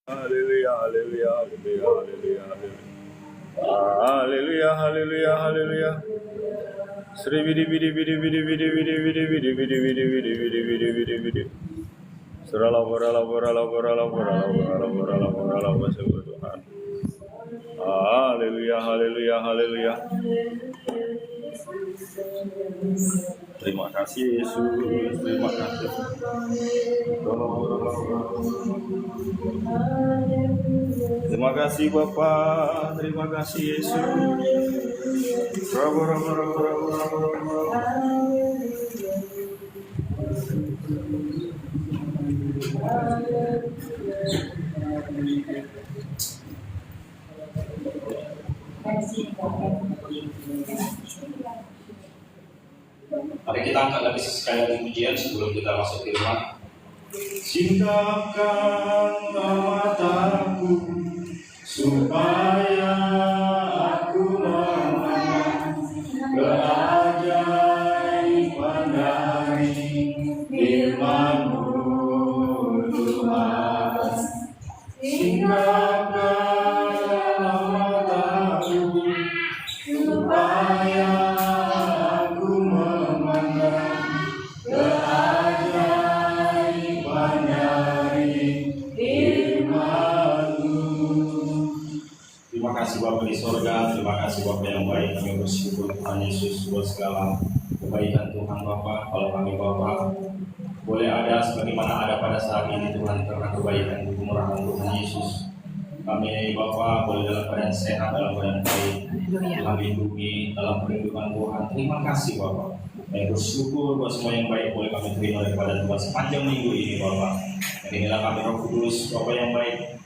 Haleluya, haleluya, haleluya, haleluya, haleluya, haleluya, haleluya. Sri bidi bidi bidi bidi bidi bidi bidi bidi bidi bidi bidi bidi bidi bidi bidi. Surala borala borala borala borala borala borala borala bersama Tuhan. Haleluya, haleluya, haleluya. Terima kasih Yesus, terima kasih. Terima kasih Bapa, terima kasih Yesus. Mari kita angkat lagi sekali lagi pujian sebelum kita masuk firman. Singkapkan mataku supaya aku memandang keajaiban dari firman-Mu Tuhan. Singkapkan mataku supaya aku memandang keajaiban dari firman-Mu. Terima kasih Bapa di sorga, terima kasih Bapa yang baik. Kami bersyukur Tuhan Yesus buat segala kebaikan Tuhan Bapa. Kalau kami Bapa boleh ada sebagaimana ada pada saat ini Tuhan, karena kebaikan dan kemurahan Tuhan Yesus. Kami Bapa boleh dalam keadaan sehat, dalam keadaan baik. Tuhan lindungi dalam perlindungan Tuhan. Terima kasih Bapa. Kami bersyukur buat semua yang baik boleh kami terima daripada Tuhan sepanjang minggu ini Bapa. Dan inilah kami Roh Kudus Bapa yang baik.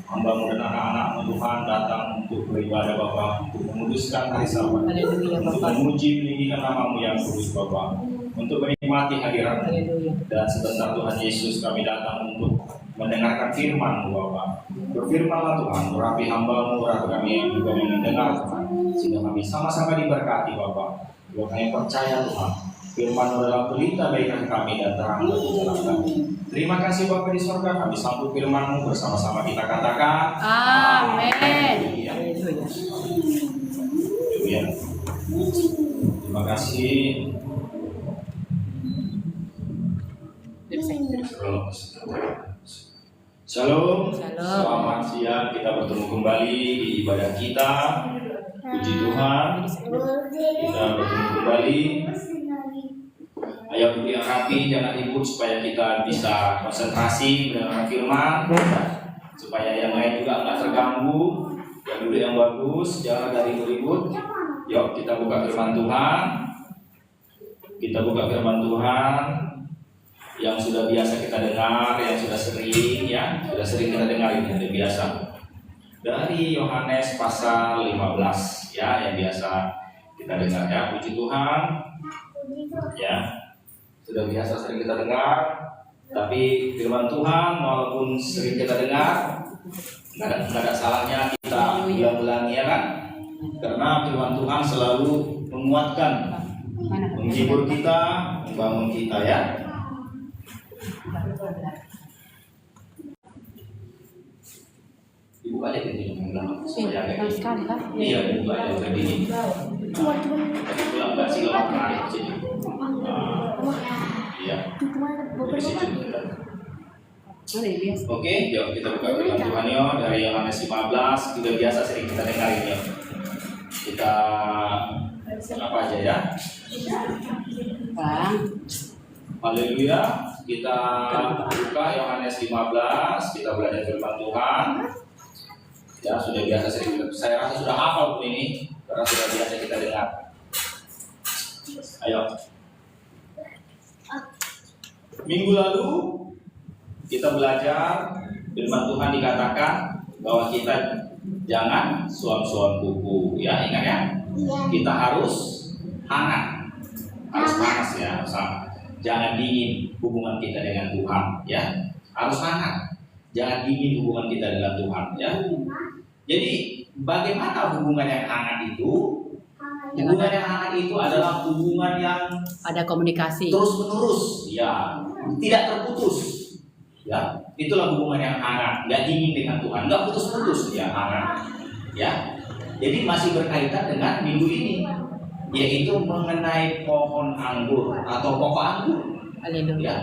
Hamba-Mu dan anak-anak-Mu Tuhan datang untuk beribadah Bapa, untuk menguduskan hari Sabat, untuk memuji meninggikan nama-Mu yang kudus Bapa, untuk menikmati hadirat-Mu. Dan sebentar Tuhan Yesus kami datang untuk mendengarkan firman-Mu Bapa. Berfirmanlah Tuhan, urapi hamba-Mu, urapi kami yang juga mendengar Tuhan, sehingga kami sama-sama diberkati Bapa. Bahwa kami percaya Tuhan, firman-Mu adalah pelita bagi kami dan terang bagi jalan kami. Terima kasih Bapa di surga, kami sambut firman-Mu bersama-sama kita katakan Amin. Haleluya. Terima kasih. Shalom. Selamat siang, kita bertemu kembali di ibadah kita. Puji Tuhan, kita bertemu kembali. Ayo duduk yang rapi, jangan ribut supaya kita bisa konsentrasi mendengar firman, supaya yang lain juga nggak terganggu. Yang duduk yang bagus, jangan ada ribut-ribut. Yuk kita buka firman Tuhan. Kita buka firman Tuhan yang sudah biasa kita dengar, yang sudah sering kita dengar ini sudah biasa. Dari Yohanes pasal 15 ya, yang biasa kita dengar ya. Puji Tuhan. Ya. Sudah biasa sering kita dengar, tapi firman Tuhan walaupun sering kita dengar, nggak ada salahnya kita ulang-ulangi ya kan? Karena firman Tuhan selalu menguatkan, menghibur kita, membangun kita ya. Ibu aja ini yang bilang supaya kayak sekali kan? Iya, ibu aja kayak gini. Pulang nggak sih kalau menarik sini. Iya. Oke, yuk kita buka firman Tuhan yuk dari Yohanes 15. Juga biasa sering kita dengarin ya. Kita apa aja ya? Bang. Haleluya. Kita buka Yohanes 15. Kita belajar firman Tuhan. Ya, sudah biasa sering kita. Saya rasa sudah hafal pun ini karena sudah biasa kita dengar. Ayo. Minggu lalu kita belajar firman Tuhan dikatakan bahwa kita jangan suam-suam kuku ya, ingat ya? Kita harus hangat, harus panas ya, jangan dingin hubungan kita dengan Tuhan ya, harus hangat, jangan dingin hubungan kita dengan Tuhan ya. Jadi bagaimana hubungan yang hangat itu? Hubungan yang hangat itu adalah hubungan yang ada komunikasi terus menerus ya, tidak terputus Ya, itulah hubungan yang hangat, nggak dingin dengan Tuhan, nggak putus-putus, ya hangat. Ya, jadi masih berkaitan dengan minggu ini, yaitu mengenai pohon anggur atau pokok anggur. Haleluya. Ya.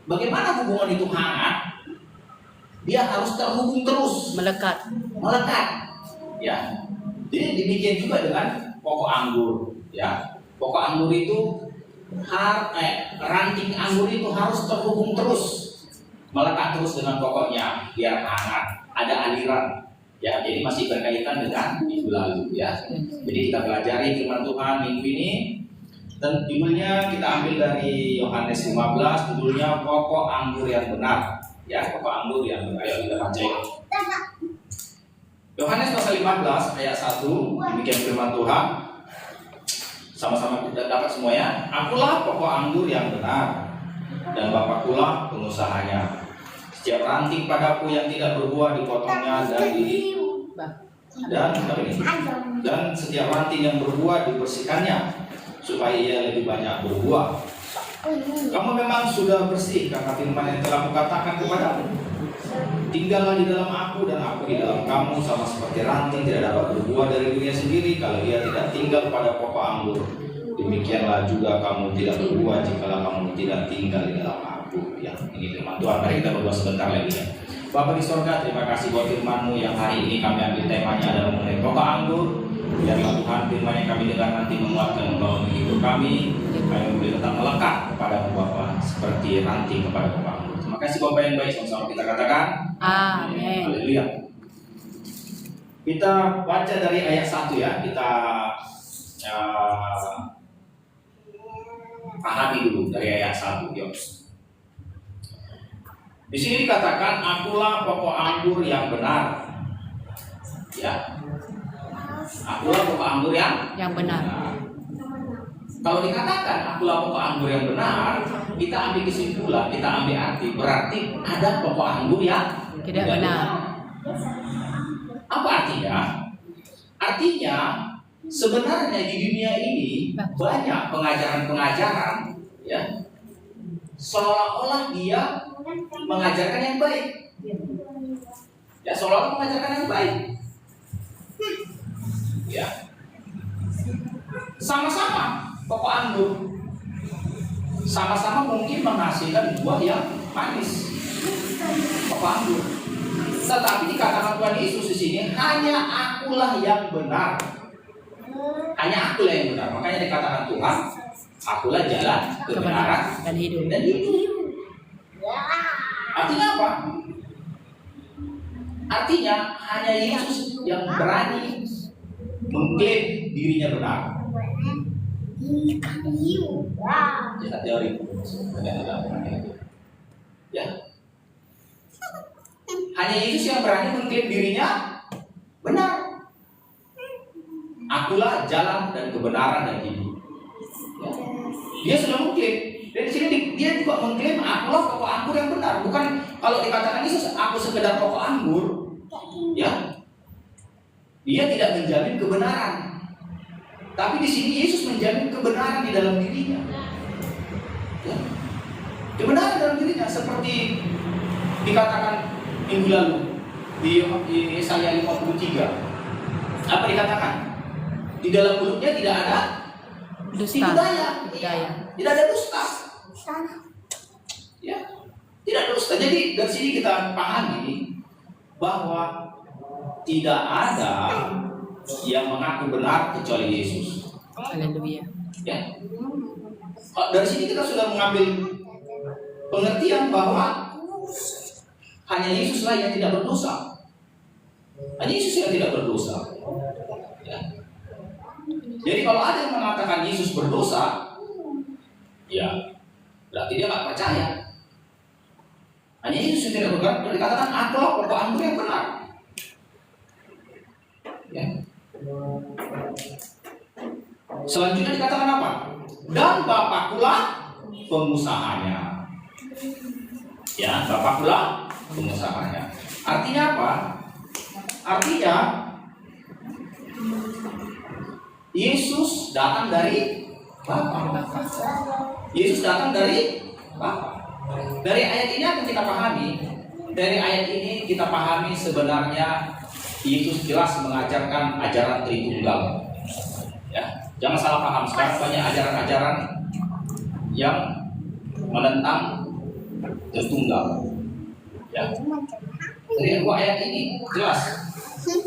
Bagaimana hubungan itu hangat? Dia harus terhubung terus, Melekat. melekat. Ya, jadi demikian juga dengan pokok anggur. Ya, pokok anggur itu ranting anggur itu harus terhubung terus, melekat terus dengan pokoknya biar hangat, ada aliran. Ya, jadi masih berkaitan dengan minggu lalu. Ya, jadi kita pelajari firman Tuhan minggu ini. Dan judulnya kita ambil dari Yohanes 15, judulnya pokok anggur yang benar. Ya, pokok anggur yang benar. Ayo kita baca ini. Yohanes pasal 15 ayat 1, demikian firman Tuhan. Sama-sama kita dapat semuanya. Akulah pokok anggur yang benar, dan Bapakulah pengusahanya. Setiap ranting padaku yang tidak berbuah dipotongnya dari dan setiap ranting yang berbuah dibersihkannya, supaya ia lebih banyak berbuah. Kamu memang sudah bersih karena firman yang telah kukatakan kepadamu. Tinggallah di dalam aku dan aku di dalam kamu, sama seperti ranting tidak dapat berbuah dari dirinya sendiri kalau ia tidak tinggal pada pokok anggur. Demikianlah juga kamu tidak berbuah jikalau kamu tidak tinggal di dalam aku. Ya, ini firman Tuhan. Mari kita berdoa sebentar lagi ya. Bapa di sorga, terima kasih buat firman-Mu yang hari ini kami ambil temanya adalah mengenai pokok anggur. Biarlah Tuhan firman yang kami dengar nanti menguatkan membangun hidup kami. Kami boleh tetap melekat kepada-Mu Bapa seperti ranting kepada pokok anggur. Terima kasih Bapak yang baik, sama-sama kita katakan Amin. Haleluya. Kita baca dari ayat 1 ya. Kita pahami dulu dari ayat 1. Yuk. Di sini dikatakan akulah pokok anggur yang benar. Ya. Akulah pokok anggur yang benar. Kalau dikatakan akulah pokok anggur yang benar, kita ambil kesimpulan, kita ambil arti, berarti ada pokok anggur yang Tidak benar. Apa artinya? Artinya sebenarnya di dunia ini banyak pengajaran-pengajaran, ya, seolah-olah dia mengajarkan yang baik, ya, seolah-olah mengajarkan yang baik, ya, sama-sama pokok anggur, sama-sama mungkin menghasilkan buah yang manis, pokok anggur. Tetapi dikatakan Tuhan Yesus di sini, hanya akulah yang benar. Hanya akulah yang benar. Makanya dikatakan Tuhan, akulah jalan, kebenaran, dan hidup. Artinya apa? Artinya hanya Yesus yang berani mengklaim dirinya benar. Jadi teori. Ya. Hanya Yesus yang berani mengklaim dirinya benar. Akulah jalan dan kebenaran dan hidup. Ya. Dia sudah mengklaim. Dan di sini dia juga mengklaim akulah pokok anggur yang benar. Bukan kalau dikatakan Yesus aku sekedar pokok anggur, ya. Dia tidak menjamin kebenaran. Tapi di sini Yesus menjamin kebenaran di dalam dirinya. Ya. Kebenaran dalam dirinya seperti dikatakan minggu lalu di Yesaya 53. Apa dikatakan? Di dalam mulutnya tidak ada Dusta. daya. Tidak ada dusta. Ya, tidak ada dusta. Jadi dari sini kita pahami bahwa tidak ada yang mengaku benar kecuali Yesus. Haleluya. Ya. Dari sini kita sudah mengambil pengertian bahwa hanya Yesuslah yang tidak berdosa. Hanya Yesus yang tidak berdosa. Ya. Jadi kalau ada yang mengatakan Yesus berdosa, ya berarti dia nggak percaya. Hanya Yesus yang tidak berdosa. Jadi dikatakan akulah pokok anggur yang benar. Ya. Selanjutnya dikatakan apa? Dan Bapakulah pengusahanya. Ya, Bapakulah pengusahanya. Artinya apa? Artinya Yesus datang dari Bapa. Yesus datang dari Bapa. Dari ayat ini apa kita pahami? Dari ayat ini kita pahami sebenarnya Yesus jelas mengajarkan ajaran Tritunggal. Ya, jangan salah paham. Sekarang banyak ajaran-ajaran yang menentang Tritunggal. Ya. Dari dua ayat ini jelas.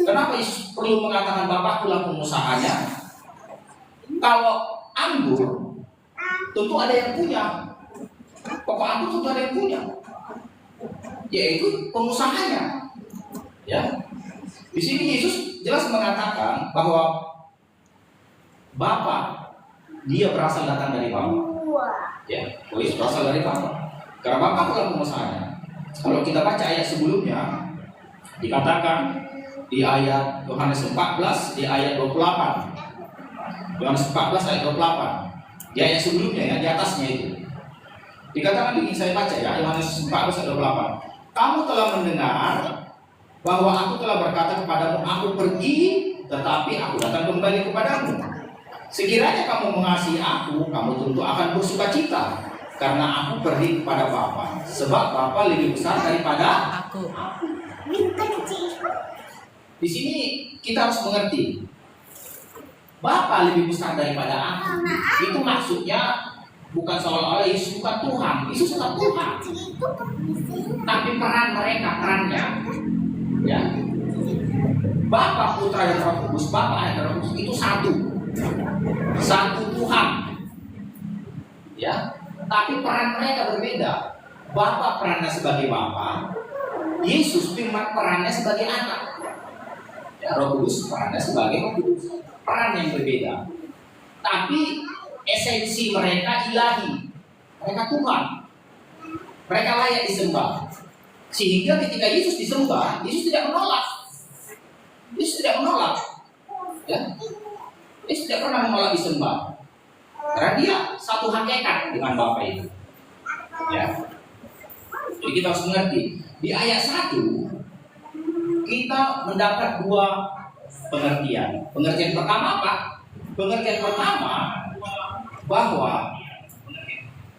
Kenapa Yesus perlu mengatakan Bapakkulah pengusahanya? Kalau anggur tentu ada yang punya. Pokok anggur tentu ada yang punya, yaitu pengusahanya. Ya. Di sini Yesus jelas mengatakan bahwa Bapa, dia berasal datang dari Bapa. Ya, Yesus berasal dari Bapa. Karena Bapa adalah pengusahanya. Kalau kita baca ayat sebelumnya, dikatakan di ayat Yohanes 14 di ayat 28. Yohanes 14 ayat 28. Di ayat sebelumnya ya, di atasnya itu. Dikatakan begini, saya baca ya, Yohanes 14 ayat 28. Kamu telah mendengar bahwa aku telah berkata kepadamu, aku pergi, tetapi aku datang kembali kepadamu. Sekiranya kamu mengasihi aku, kamu tentu akan bersukacita, karena aku pergi kepada Bapa, sebab Bapa lebih besar daripada Aku. Di sini kita harus mengerti, Bapa lebih besar daripada aku. Itu maksudnya bukan seolah-olah Yesus bukan Tuhan. Yesus tetap Tuhan, tapi perannya, ya, Bapa, Putra dan Roh Kudus, Bapa dan Roh Kudus itu satu Tuhan, ya. Tapi peran mereka berbeda. Bapa perannya sebagai Bapa, Yesus perannya sebagai anak. Ya, Roh Kudus perannya sebagai Roh Kudus. Peran yang berbeda. Tapi esensi mereka ilahi. Mereka Tuhan. Mereka layak disembah. Sehingga ketika Yesus disembah, Yesus tidak menolak. Yesus tidak menolak. Ya. Yesus tidak pernah menolak disembah. Karena dia satu hakikat dengan Bapa itu. Ya. Jadi kita harus mengerti. Di ayat 1 kita mendapat dua pengertian. Pengertian pertama apa? Pengertian pertama bahwa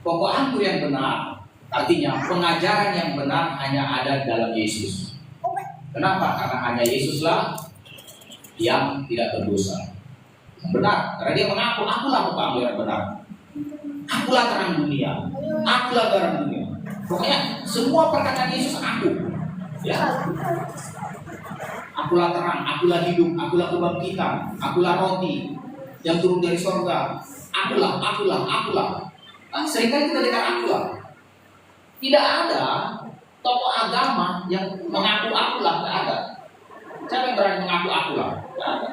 pokok anggur yang benar, artinya pengajaran yang benar hanya ada dalam Yesus. Kenapa? Karena hanya Yesuslah yang tidak berdosa. Benar, karena dia mengaku, akulah pokok anggur yang benar. Akulah terang dunia. Akulah garam dunia. Pokoknya semua perkataan Yesus aku. Ya. Akulah terang, akulah hidup, akulah kebangkitan, akulah roti yang turun dari surga. Akulah. Nah, seringkali kita dengar akulah. Tidak ada tokoh agama yang mengaku akulah, tidak ada. Siapa yang berani mengaku akulah? Tidak ada.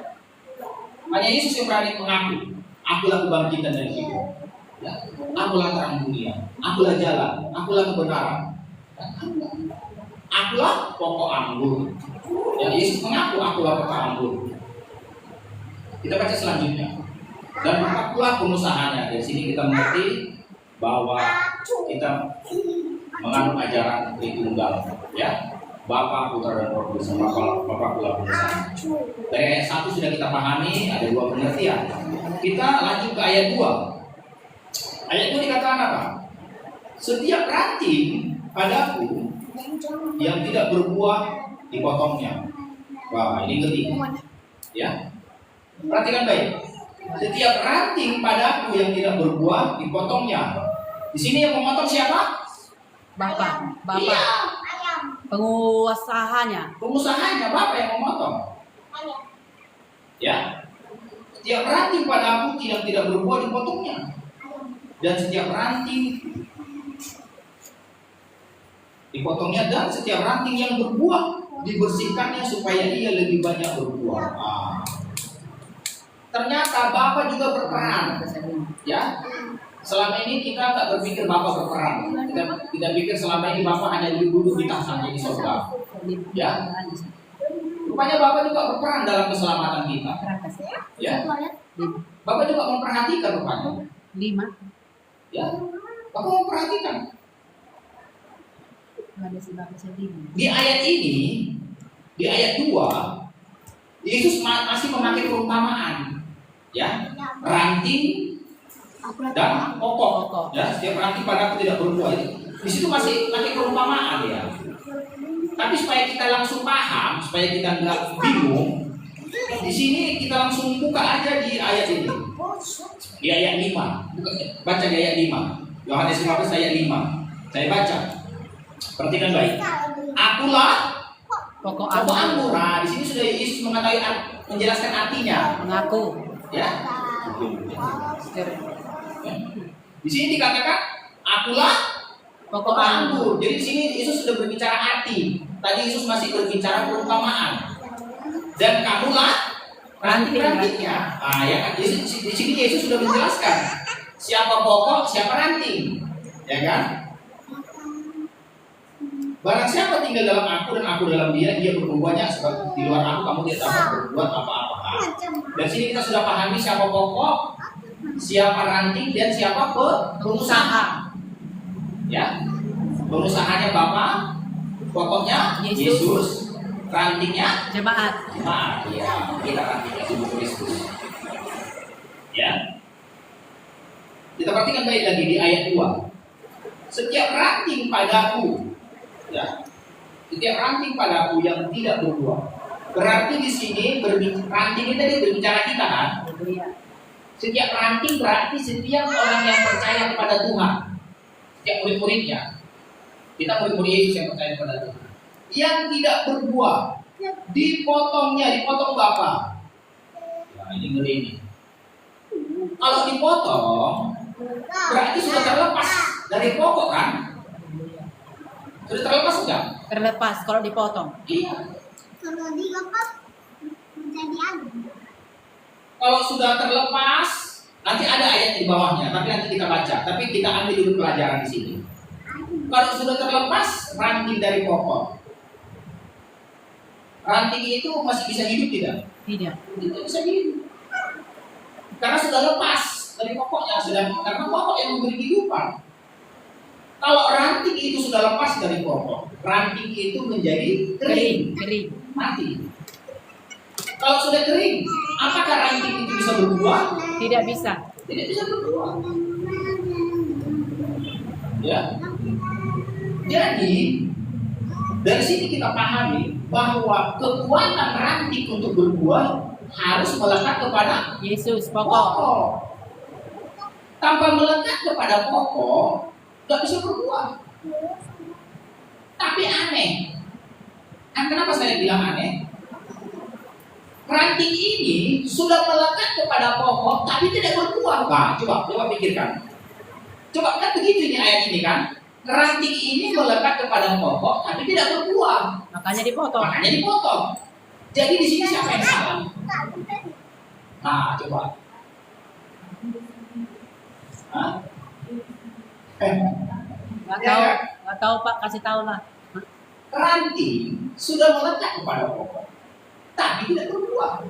Hanya Yesus yang berani mengaku, akulah kebangkitan dan hidup. Ya. Akulah terang dunia, akulah jalan, akulah kebenaran. Akulah pokok anggur. Ya, Yesus mengaku akulah pokok anggur. Kita baca selanjutnya. Dan akulah pengusahanya. Dari sini kita mengerti bahwa kita menganut ajaran Tritunggal. Ya, Bapa, Putra dan Roh Kudus. Bapakkulah pengusahanya. Dari ayat 1 sudah kita pahami ada dua pengertian. Kita lanjut ke ayat 2. Ayat 2 dikatakan apa? Setiap ranting padaku yang tidak berbuah dipotongnya. Wah, ini ngeri. Ya. Perhatikan baik. Setiap ranting padaku yang tidak berbuah dipotongnya. Di sini yang memotong siapa? Bapa. Iya. Pengusahanya. Pengusahanya Bapa yang memotong. Ya. Setiap ranting padaku yang tidak berbuah dipotongnya. Dan setiap ranting dipotongnya, dan setiap ranting yang berbuah dibersihkannya supaya ia lebih banyak berbuah. Ternyata Bapa juga berperan. Ya, selama ini kita tak berpikir Bapa berperan. Kita pikir selama ini Bapa hanya duduk di tahta di surga. Ya, rupanya Bapa juga berperan dalam keselamatan kita. Ya, Bapa juga memperhatikan rupanya. 5. Ya, Bapa memperhatikan. Di ayat ini, di ayat 2, Yesus masih memakai perumpamaan, ya, ranting dan pokok. Ya, setiap ranting padaku tidak berbuah. Di situ masih pakai perumpamaan ya. Tapi supaya kita langsung paham, supaya kita nggak bingung, di sini kita langsung buka aja di ayat ini. Di ayat 5. Baca di ayat 5. Yohanes 15 ayat 5. Saya baca. Perhatikan baik. Akulah Pokok pokok anggur. anggur. Nah, di sini sudah Yesus mengetahui menjelaskan artinya. Mengaku. Ya. Di sini dikatakan akulah Pokok pokok anggur. anggur. Jadi di sini Yesus sudah berbicara arti. Tadi Yesus masih berbicara perumpamaan. Dan kamulah ranting-rantingnya. Ah ya kan? Di sini Yesus sudah menjelaskan siapa pokok, siapa ranting. Ya kan? Barang siapa tinggal dalam aku dan aku dalam dia berbuah banyak, sebab di luar aku kamu tidak dapat berbuat apa-apa. Dan sini kita sudah pahami siapa pokok, siapa ranting, dan siapa pengusaha. Ya, pengusahanya Bapak, pokoknya Yesus, rantingnya Jemaat. jemaat. Ya, kita rantingnya tubuh Kristus. Ya, kita perhatikan baik lagi di ayat 2. Setiap ranting padaku, ya, setiap ranting padaku yang tidak berbuah. Berarti di sini ranting ini tadi berbicara kita kan? Setiap ranting berarti setiap orang yang percaya kepada Tuhan. Setiap murid-muridnya. Kita murid-murid Yesus yang percaya kepada Tuhan. Yang tidak berbuah, dipotong Bapa. Nah, ini ngeri ini. Kalau dipotong, berarti sudah terlepas dari pokok kan? Sudah terlepas enggak? Terlepas kalau dipotong. Iya. Kalau dilepas menjadi anggur. Kalau sudah terlepas, nanti ada ayat di bawahnya, tapi nanti kita baca. Tapi kita ambil dulu pelajaran di sini. Kalau sudah terlepas ranting dari pokok, ranting itu masih bisa hidup tidak? Tidak. Tidak bisa hidup. Karena sudah lepas dari pokoknya, karena pokok yang memberi kehidupan. Kalau ranting itu sudah lepas dari pokok, ranting itu menjadi kering, Kering. mati. Kalau sudah kering, apakah ranting itu bisa berbuah? Tidak bisa. Tidak bisa berbuah. Ya. Jadi dari sini kita pahami bahwa kekuatan ranting untuk berbuah harus melekat kepada Yesus pokok. pokok. Tanpa melekat kepada pokok, nggak bisa berbuah. Tapi aneh. Kenapa saya bilang aneh? Ranting ini sudah melekat kepada pokok, tapi tidak berbuah. Nah, coba pikirkan. Coba kan begitu ini ayat ini kan? Ranting ini melekat kepada pokok, tapi tidak berbuah. Makanya dipotong. Makanya dipotong. Jadi di sini siapa yang salah? Nah, coba. Hah? Nggak tahu Pak, kasih tahu lah. Ranting sudah melekat kepada pokok, tapi tidak berbuah.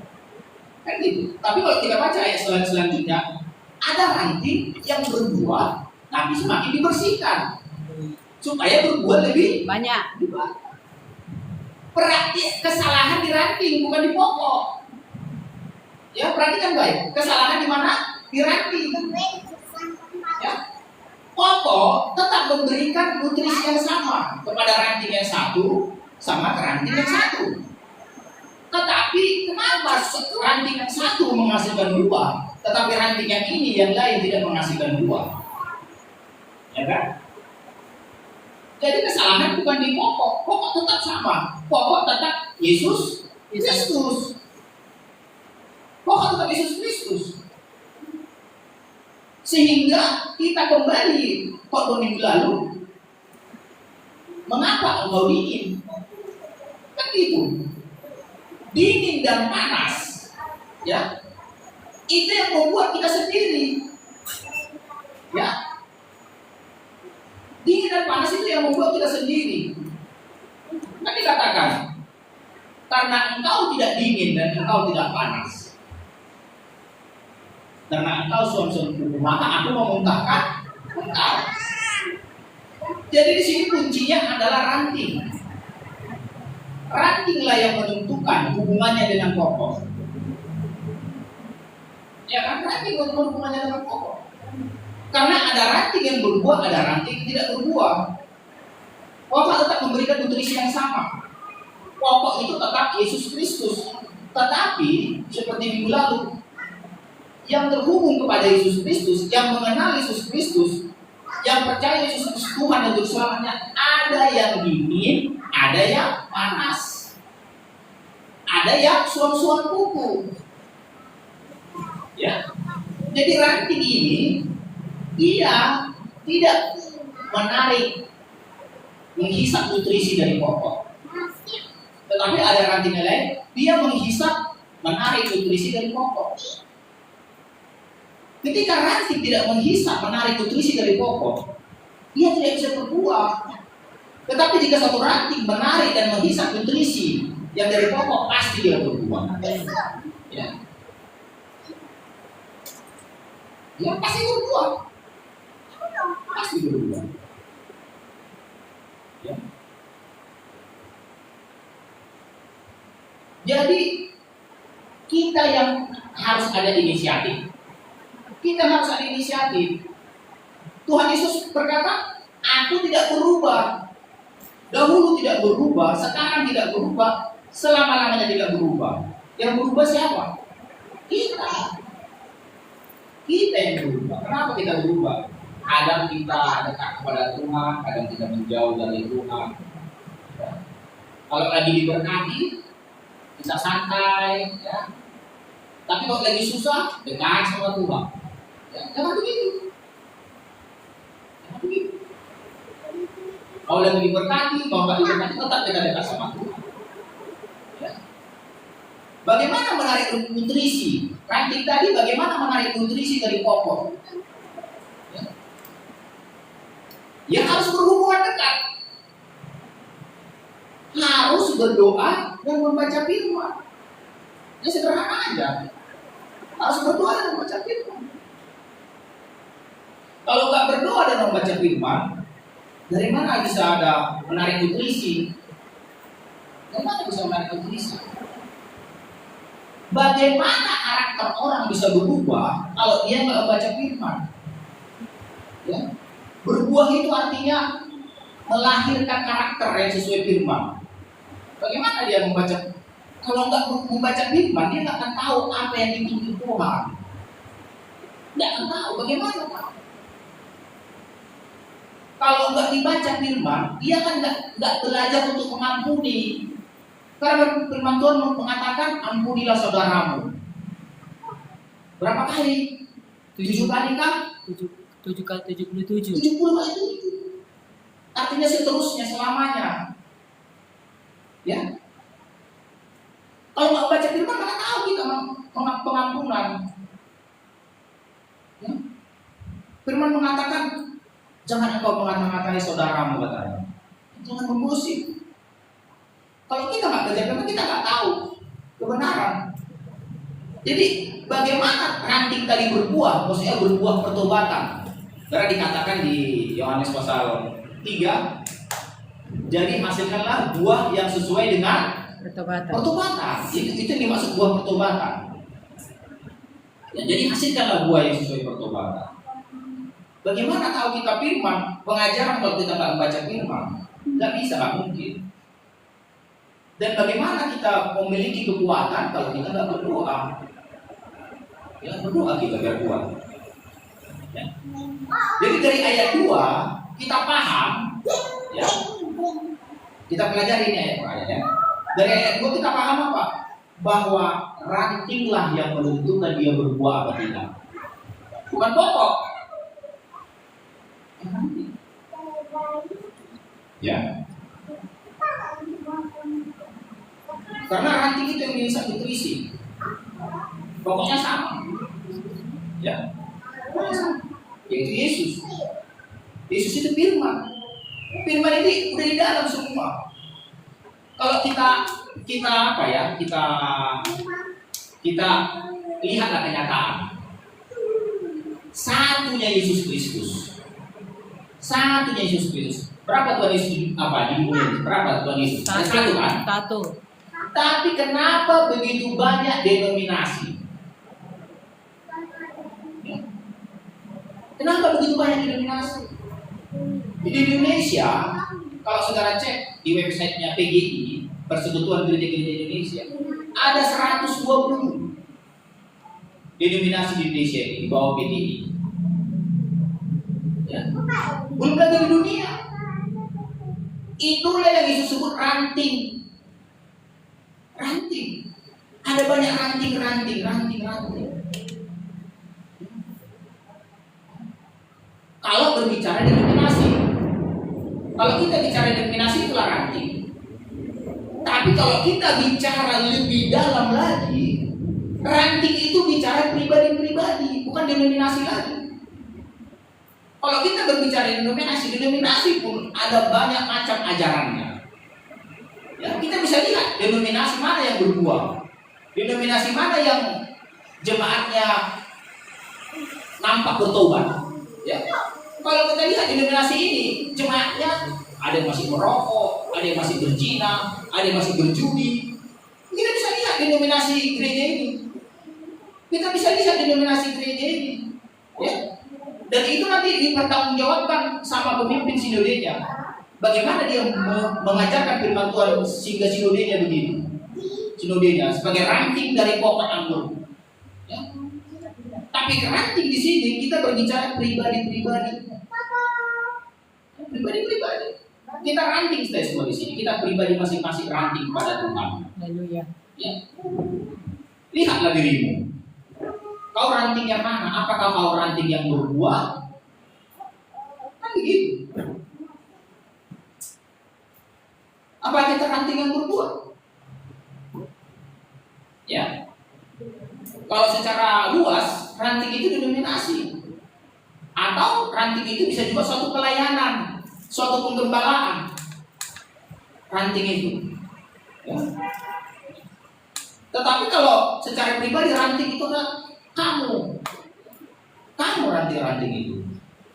Kan gitu. Tapi kalau kita baca ayat selanjutnya, ada ranting yang berbuah, tapi semakin dibersihkan supaya berbuah lebih Banyak. banyak. Berarti kesalahan di ranting, bukan di pokok. Ya, perhatikan baik. Kesalahan di mana? Di ranting. Ya. Pokok tetap memberikan nutrisi yang sama kepada ranting yang satu sama ke ranting yang satu. Tetapi kenapa ranting yang satu menghasilkan buah, tetapi ranting yang ini yang lain tidak menghasilkan buah? Ya kan? Jadi kesalahan bukan di pokok, pokok tetap sama, pokok tetap Yesus Kristus. Pokok tetap Yesus Kristus. Sehingga kita kembali pada minggu lalu, mengapa engkau dingin? Kan gitu. Dingin dan panas, ya, itu yang membuat kita sendiri, ya. Dingin dan panas itu yang membuat kita sendiri. Kan dikatakan, karena engkau tidak dingin dan engkau tidak panas, karena engkau suam-suamku, maka aku memuntahkan engkau. Jadi di sini kuncinya adalah ranting. Rantinglah yang menentukan hubungannya dengan pokok. Ya kan, ranting hubungannya dengan pokok. Karena ada ranting yang berbuah, ada ranting yang tidak berbuah. Pokok tetap memberikan nutrisi yang sama. Pokok itu tetap Yesus Kristus. Tetapi seperti minggu lalu, yang terhubung kepada Yesus Kristus, yang mengenal Yesus Kristus, yang percaya Yesus Kristus Tuhan dan Juru Selamatnya, ada yang dingin, ada yang panas, ada yang suam-suam kuku. Ya, jadi ranting ini dia tidak menarik, menghisap nutrisi dari pokok. Tetapi ada ranting lain, dia menghisap, menarik nutrisi dari pokok. Ketika ranting tidak menghisap, menarik nutrisi dari pokok, dia tidak bisa berbuah. Tetapi jika satu ranting menarik dan menghisap nutrisi yang dari pokok, pasti dia berbuah. Ya, ya pasti berbuah. Pasti berbuah. Ya. Jadi kita yang harus ada inisiatif. Kita harus ada inisiatif. Tuhan Yesus berkata, aku tidak berubah. Dahulu tidak berubah, sekarang tidak berubah, selama-lamanya tidak berubah. Yang berubah siapa? Kita. Kita yang berubah. Kenapa kita berubah? Kadang kita dekat kepada Tuhan, kadang kita menjauh dari Tuhan. Kalau lagi diberkati, kita santai, ya. Tapi kalau lagi susah, dekat sama Tuhan. Ya, jangan begitu. Jangan begitu. Kalau lagi diberkati, kalau nggak diberkati, tetap dekat-dekat sama Tuhan. Ya. Bagaimana menarik nutrisi? Ranting tadi bagaimana menarik nutrisi dari pokok? Ya. Yang harus berhubungan dekat. Harus berdoa dan membaca firman. Ini sederhana aja. Harus berdoa dan membaca firman. Kalau nggak berdoa dan membaca firman, dari mana bisa ada menarik nutrisi? Dari mana bisa menarik nutrisi? Bagaimana karakter orang bisa berubah kalau dia nggak membaca firman? Ya. Berbuah itu artinya melahirkan karakter yang sesuai firman. Bagaimana dia membaca? Kalau nggak membaca firman, dia nggak akan tahu apa yang dituntut Tuhan. Nggak akan tahu. Bagaimana tahu? Kalau nggak dibaca firman, dia kan nggak belajar untuk mengampuni. Karena firman Tuhan mengatakan, ampunilah saudaramu. Berapa kali? 7 kali kah? 7 kali 77. 70 kali 7. Artinya seterusnya selamanya. Ya. Kalau nggak baca firman, mana tahu kita pengampunan. Ya. Firman mengatakan, jangan engkau mengata-ngatai saudaramu, katanya. Jangan menggosip. Kalau kita nggak baca firman, kita nggak tahu kebenaran. Jadi bagaimana ranting tadi berbuah? Maksudnya berbuah pertobatan. Karena dikatakan di Yohanes pasal 3, jadi hasilkanlah buah yang sesuai dengan pertobatan. Itu yang dimaksud buah pertobatan. Ya, jadi hasilkanlah buah yang sesuai pertobatan. Bagaimana tahu kita firman? Pengajaran kalau kita nggak membaca firman, nggak bisa, nggak mungkin. Dan bagaimana kita memiliki kekuatan kalau kita nggak berdoa? Ya, berdoa kita biar kuat. Ya. Jadi dari ayat 2 kita paham, ya. Kita pelajari ini ayat per ayat, ya. Dari ayat 2 kita paham apa? Bahwa rantinglah yang menentukan dia berbuah apa tidak. Bukan pokok. Ya. Karena ranting itu yang bisa nutrisi. Pokoknya sama. Ya. Pokoknya sama. Yaitu Yesus. Yesus itu firman. Firman ini udah di dalam semua. Kalau kita apa ya? Kita lihatlah kenyataan. Satunya Yesus Kristus. Satunya Yesus Kristus. Berapa Tuhan Yesus apa di bumi? Berapa Tuhan Yesus? Satu kan? Satu. Tapi kenapa begitu banyak denominasi? Kenapa begitu banyak denominasi? Di Indonesia Kalau saudara cek di websitenya PGI, Persekutuan Gereja-Gereja Indonesia, ada 120 denominasi di Indonesia di bawah PGI. Ya. Belum lagi di dunia. Itulah yang Yesus sebut ranting. Ranting. Ada banyak ranting. Kalau berbicara denominasi, kalau kita bicara denominasi itulah ranting. Tapi kalau kita bicara lebih dalam lagi, ranting itu bicara pribadi-pribadi, bukan denominasi lagi. Kalau kita berbicara denominasi pun ada banyak macam ajarannya. Ya, kita bisa lihat denominasi mana yang berbuah, denominasi mana yang jemaatnya nampak bertobat. Ya, kalau kita lihat denominasi ini, jemaatnya ada yang masih merokok, ada yang masih berzina, ada yang masih berjudi. Kita bisa lihat denominasi gereja ini. Kita bisa lihat denominasi gereja ini. Ya. Dan itu nanti dipertanggungjawabkan sama pemimpin sinodenya. Bagaimana dia mengajarkan firman Tuhan sehingga sinodenya begini. Sinodenya sebagai ranting dari pokok anggur. Ya. Tapi ranting di sini kita berbicara pribadi-pribadi. Pribadi-pribadi. Kita ranting semua di sini. Kita pribadi masing-masing ranting pada Tuhan. Haleluya. Ya. Lihatlah dirimu. Kau ranting yang mana? Apakah kau ranting yang berbuah? Kan begitu. Apa kita ranting yang berbuah? Ya. Kalau secara luas, ranting itu denominasi. Atau ranting itu bisa juga suatu pelayanan, suatu penggembalaan. Ranting itu. Ya. Tetapi kalau secara pribadi ranting itu adalah kamu ranting-ranting itu.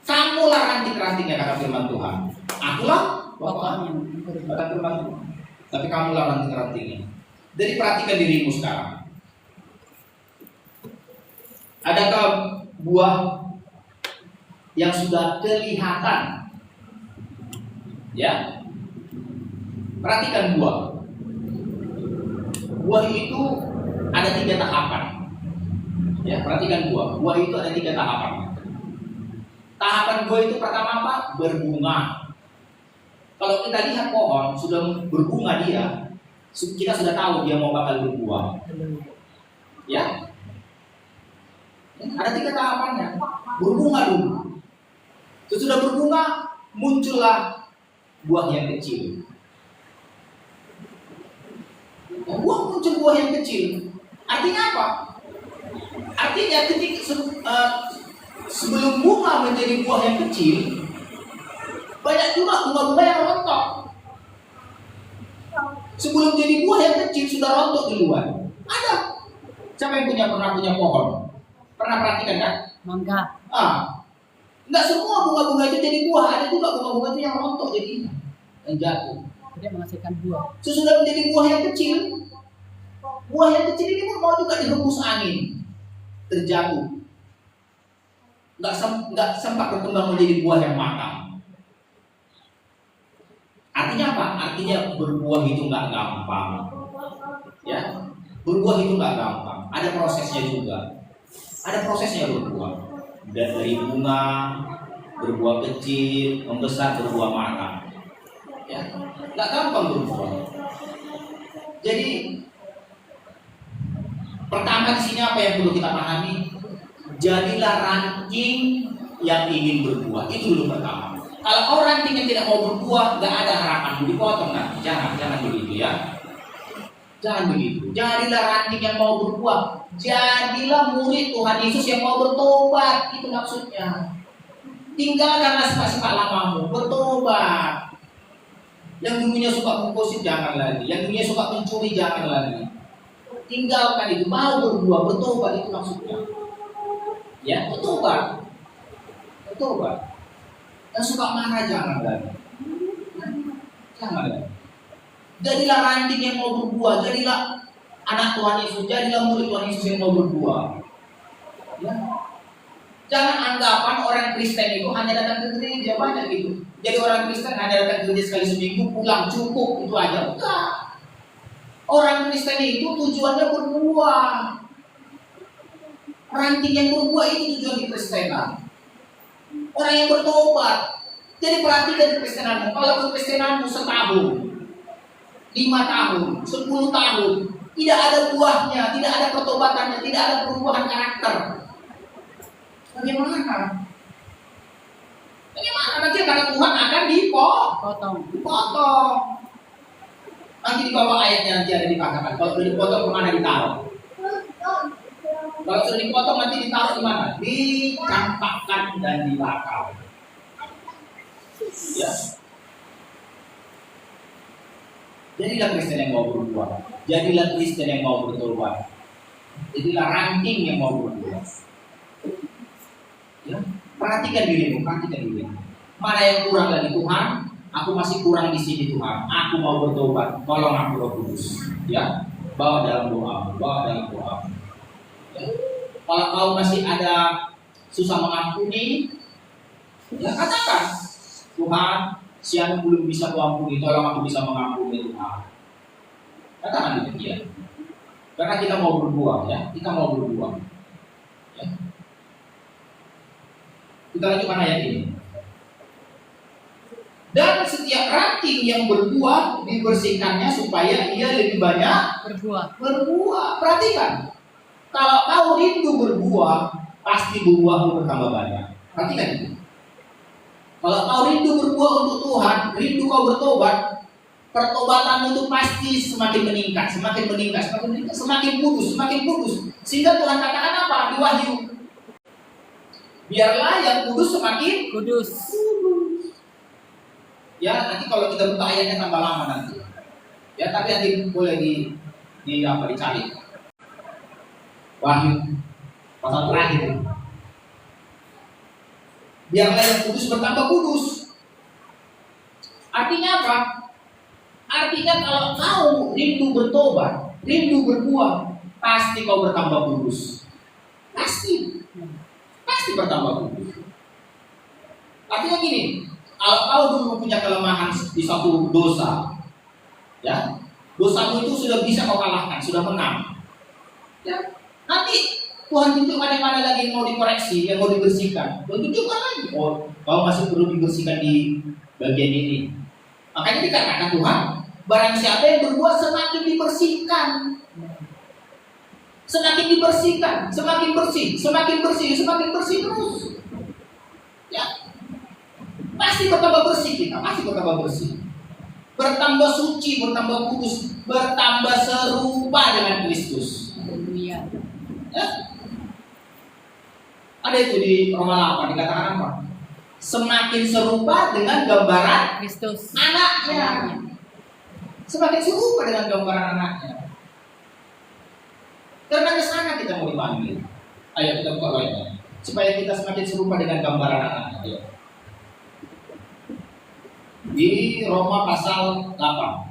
Kamulah ranting-rantingnya kata firman Tuhan. Akulah pokoknya kata firman Tuhan. Tapi kamulah ranting-rantingnya. Jadi perhatikan dirimu sekarang. Adakah buah yang sudah kelihatan? Ya. Perhatikan buah. Buah itu ada 3 tahapan. Ya, perhatikan buah. Buah itu ada 3 tahapan. Tahapan buah itu pertama apa? Berbunga. Kalau kita lihat pohon sudah berbunga dia, kita sudah tahu dia mau bakal berbuah. Ya. Ada 3 tahapannya. Berbunga dulu. Sesudah berbunga, muncullah buah yang kecil. Muncul buah yang kecil. Artinya apa? Artinya ketika sebelum bunga menjadi buah yang kecil, banyak juga bunga-bunga yang rontok. Sebelum jadi buah yang kecil sudah rontok duluan. Ada. Siapa yang pernah punya pohon? Pernah perhatikan kan? Mangga. Enggak semua bunga-bunga itu jadi buah. Ada juga bunga-bunga itu yang rontok jadi yang jatuh. Dia menghasilkan buah. Sesudah menjadi buah yang kecil, buah yang kecil ini pun mau juga dihembus angin, terjatuh. Enggak sempat berkembang menjadi buah yang matang. Artinya apa? Artinya berbuah itu enggak gampang. Ya, berbuah itu enggak gampang. Ada prosesnya juga. Ada prosesnya berbuah. Dari bunga, berbuah kecil, membesar, berbuah matang. Ya, nggak gampang berbuah. Jadi pertama di sini apa yang perlu kita pahami? Jadilah ranting yang ingin berbuah. Itu dulu pertama. Kalau orang ranting yang tidak mau berbuah, nggak ada harapan, dipotong nanti. Jangan begitu ya. Jangan begitu. Jadilah ranting yang mau berbuah. Jadilah murid Tuhan Yesus yang mau bertobat. Itu maksudnya. Tinggalkanlah sifat-sifat lamamu, bertobat. Yang dulunya suka mengkosip jangan lagi. Yang dulunya suka mencuri jangan lagi. Tinggalkan itu. Mau berbuah, bertobat itu maksudnya. Ya, bertobat. Bertobat. Yang suka marah jangan lagi. Jangan lagi. Jadilah ranting yang mau berbuah. Jadilah anak Tuhan Yesus. Jadilah murid Tuhan Yesus yang mau berbuah. Ya. Jangan anggapan orang Kristen itu hanya datang ke gereja banyak gitu. Jadi orang Kristen hanya datang gereja sekali seminggu, pulang cukup, itu aja. Enggak. Orang Kristen itu tujuannya berbuah. Ranting yang berbuah itu tujuan di Kristenan. Orang yang bertobat. Jadi perhatikan Kristenanmu. Kalau Kristenanmu setahun, 5 tahun, 10 tahun, tidak ada buahnya, tidak ada pertobatannya, tidak ada perubahan karakter. Bagaimana? Bagaimana nanti kata Tuhan akan dipotong. Nanti di bawah ayatnya nanti ada dikatakan. Kalau sudah dipotong kemana ditaruh? Kalau sudah dipotong nanti ditaruh di mana? Dicampakkan dan dibakar. Ya. Jadilah Kristen yang mau berbuah. Jadilah Kristen yang mau bertobat. Jadilah ranting yang mau berbuah. Ya. Perhatikan dirimu. Mana yang kurang dari Tuhan? Aku masih kurang di sini Tuhan. Aku mau bertobat. Tolong aku Roh Kudus. Ya. Bawa dalam doa. Ya. Kalau kau masih ada susah mengampuni, ya katakan, Tuhan, si aku belum bisa mengampuni, tolong aku bisa mengampuni Tuhan. Katakan demikian. Karena kita mau berbuah, ya. Kita mau berbuah. Ya. Kita lanjutkan ayat ini. Dan setiap ranting yang berbuah dibersihkannya supaya ia lebih banyak berbuah. Perhatikan. Kalau kau rindu berbuah, pasti buahmu bertambah banyak. Perhatikan itu. Kalau kau rindu berbuah untuk Tuhan, rindu kau bertobat, pertobatanmu itu pasti semakin meningkat, semakin kudus. Sehingga Tuhan katakan apa di Wahyu? Biarlah yang kudus semakin kudus. Ya, nanti kalau kita buka ayatnya tambah lama nanti. Ya, tapi nanti boleh dicari. Wahyu pasal terakhir. Biarlah yang kudus bertambah kudus. Artinya apa? Artinya kalau kau rindu bertobat, rindu berbuah, pasti kau bertambah kudus. Pasti bertambah kudus. Artinya gini, kalau kau dulu punya kelemahan di satu dosa, ya, dosamu itu sudah bisa kau kalahkan, sudah menang. Ya, nanti Tuhan tunjukkan yang mana lagi yang mau dikoreksi, yang mau dibersihkan. Tuhan tunjukkan lagi, oh, kau masih perlu dibersihkan di bagian ini. Makanya dikatakan Tuhan, barang siapa yang berbuat semakin dibersihkan. Semakin bersih terus. Ya, pasti bertambah bersih kita, bertambah suci, bertambah kudus, bertambah serupa dengan Kristus. Haleluya. Ya. Ada itu di Roma 8 dikatakan apa? Semakin serupa dengan gambaran Kristus anaknya. Semakin serupa dengan gambaran anaknya. Karena ke sana kita mau dipanggil. Ayo kita buka ayatnya. Supaya kita semakin serupa dengan gambaran anaknya. Ayo. Di Roma pasal 8.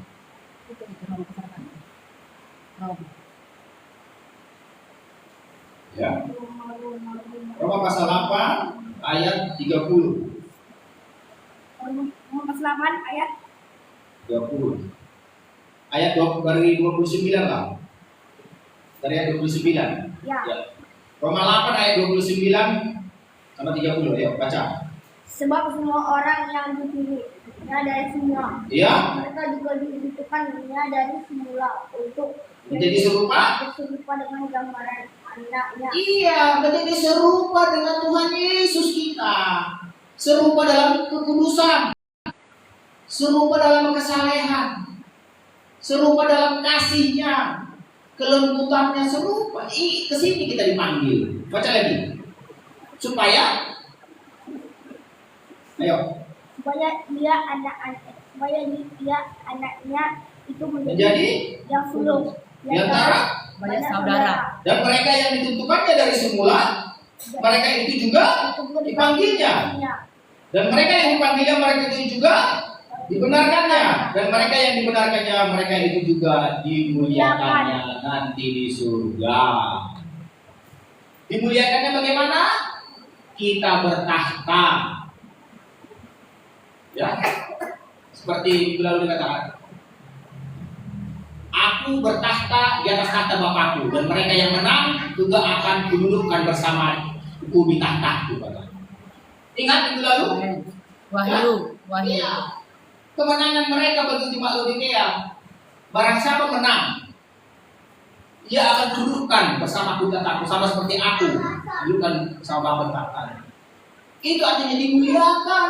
Ya. Roma pasal 8 ayat 30. Roma pasal 8 ayat 30. Ayat dari 29 lah. Dari ayat 29. ya. Roma 8 ayat 29 sama 30. Ayo baca. Sebab semua orang yang dipilihnya dari semula, Iya. mereka juga ditentukannya dari semula untuk Menjadi serupa dengan gambaran anaknya. Iya, menjadi serupa dengan Tuhan Yesus kita. Serupa dalam kekudusan. Serupa dalam kesalehan. Serupa dalam kasihnya. Kelembutannya serupa. Ke sini kita dipanggil. Baca lagi. Supaya dia anaknya itu menjadi yang sulung di antara banyak saudara. dan mereka yang ditentukannya dari semula, mereka itu juga dipanggilnya. Dan mereka yang dipanggilnya, mereka itu juga dibenarkannya. Dan mereka yang dibenarkannya, mereka itu juga dimuliakannya nanti di surga. Dimuliakannya bagaimana? Kita bertahta. Ya, seperti lalu dikatakan, aku bertahta di atas tahta Bapakku, dan mereka yang menang juga akan kududukkan bersama ku di tahtaku. Ingat itu lalu? Wahyu. Iya. Kemenangan mereka bagi jemaat Laodikia. Barang siapa menang, ia akan dudukkan bersama ku di tahtaku, sama seperti aku dudukkan bersama Bapa tahta. Itu artinya dimuliakan.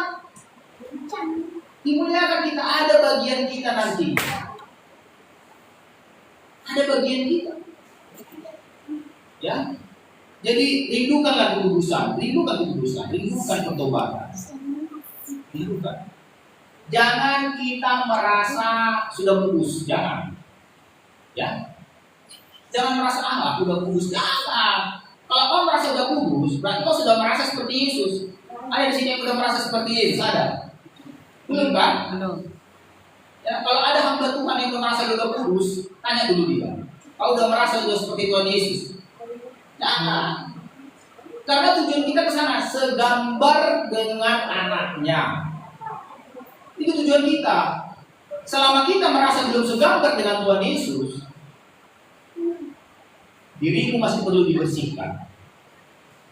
Dimuliakan kita, ada bagian kita nanti. Ada bagian kita. Ya. Jadi rindukanlah kekudusan, rindukan pertobatan. Rindukan. Jangan kita merasa sudah kudus, jangan. Ya. Jangan merasa aku udah kudus, jangan. Kalau kau merasa sudah kudus, berarti kau sudah merasa seperti Yesus. Ada di sini yang sudah merasa seperti Yesus, ada? Belum kan? Belum. Ya, kalau ada hamba Tuhan yang merasa sudah kudus, tanya dulu dia. Kau udah merasa sudah seperti Tuhan Yesus? Jangan. Karena tujuan kita ke sana segambar dengan anaknya. Itu tujuan kita. Selama kita merasa belum segambar dengan Tuhan Yesus, dirimu masih perlu dibersihkan.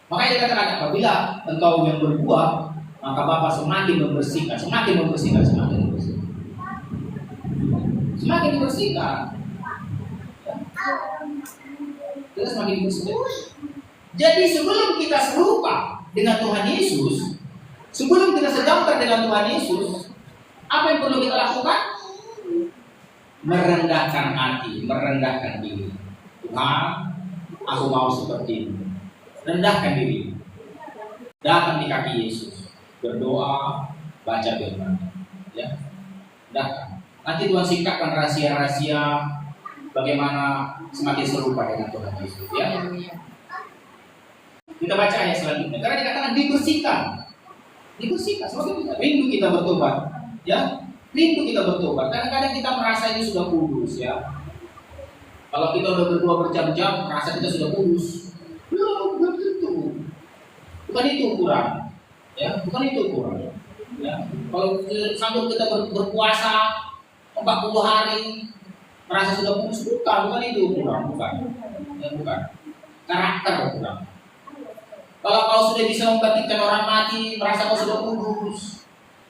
Makanya dikatakan apabila engkau yang berbuah, maka Bapa semakin membersihkan. Semakin dibersihkan. Terus semakin dibersihkan. Jadi sebelum kita serupa dengan Tuhan Yesus, sebelum kita segambar dengan Tuhan Yesus, apa yang perlu kita lakukan? Merendahkan hati, merendahkan diri. Tuhan, aku mau seperti ini. Rendahkan diri. Datang di kaki Yesus, berdoa, baca firman. Ya, rendahkan. Nanti Tuhan singkapkan rahasia-rahasia bagaimana semakin serupa dengan Tuhan Yesus. Ya. Kita baca ayat selanjutnya. Karena dikatakan dibersihkan. Semakin kita rindu kita bertobat. Ya, rindu kita bertobat. Kadang-kadang kita merasa ini sudah kudus. Ya. Kalau kita udah berdoa berjam-jam, merasa kita sudah kudus. Belum tentu. Bukan itu ukuran. Ya, bukan itu ukuran. Ya. Kalau sanggup kita berpuasa 40 hari, merasa sudah kudus, bukan itu ukuran, bukan. Ya, bukan. Karakter ukuran. Kalau kau sudah bisa membangkitkan orang mati, merasa kau sudah kudus.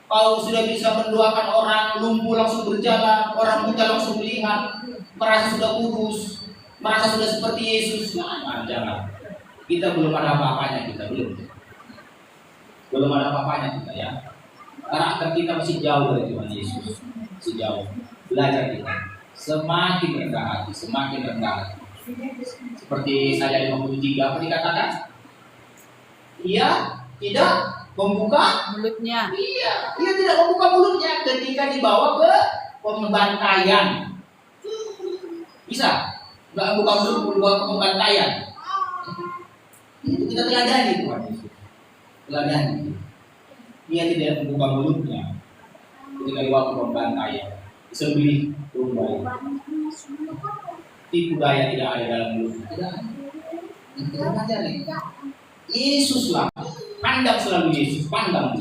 Kau sudah bisa mendoakan orang lumpuh langsung berjalan, orang buta langsung melihat, merasa sudah kudus, merasa sudah seperti Yesus. Jangan. Kita belum ada apa-apanya, kita belum ada apa-apanya kita, ya. Karakter kita masih jauh dari Tuhan Yesus, masih jauh. Belajar kita, semakin rendah hati. Seperti saya 53 apa dikatakan? Ia tidak membuka mulutnya. Ia tidak membuka mulutnya ketika dibawa ke pembantaian. Bisa? Nggak buka mulut dibawa ke pembantaian. Itu kita teladani Tuhan Yesus. Teladani. Ia tidak membuka mulutnya ketika dibawa ke pembantaian. Disembelih domba. Tipu daya tidak ada dalam mulutnya. Tidak ada. Kita pelajari. Yesuslah, pandang selalu Yesus, pandang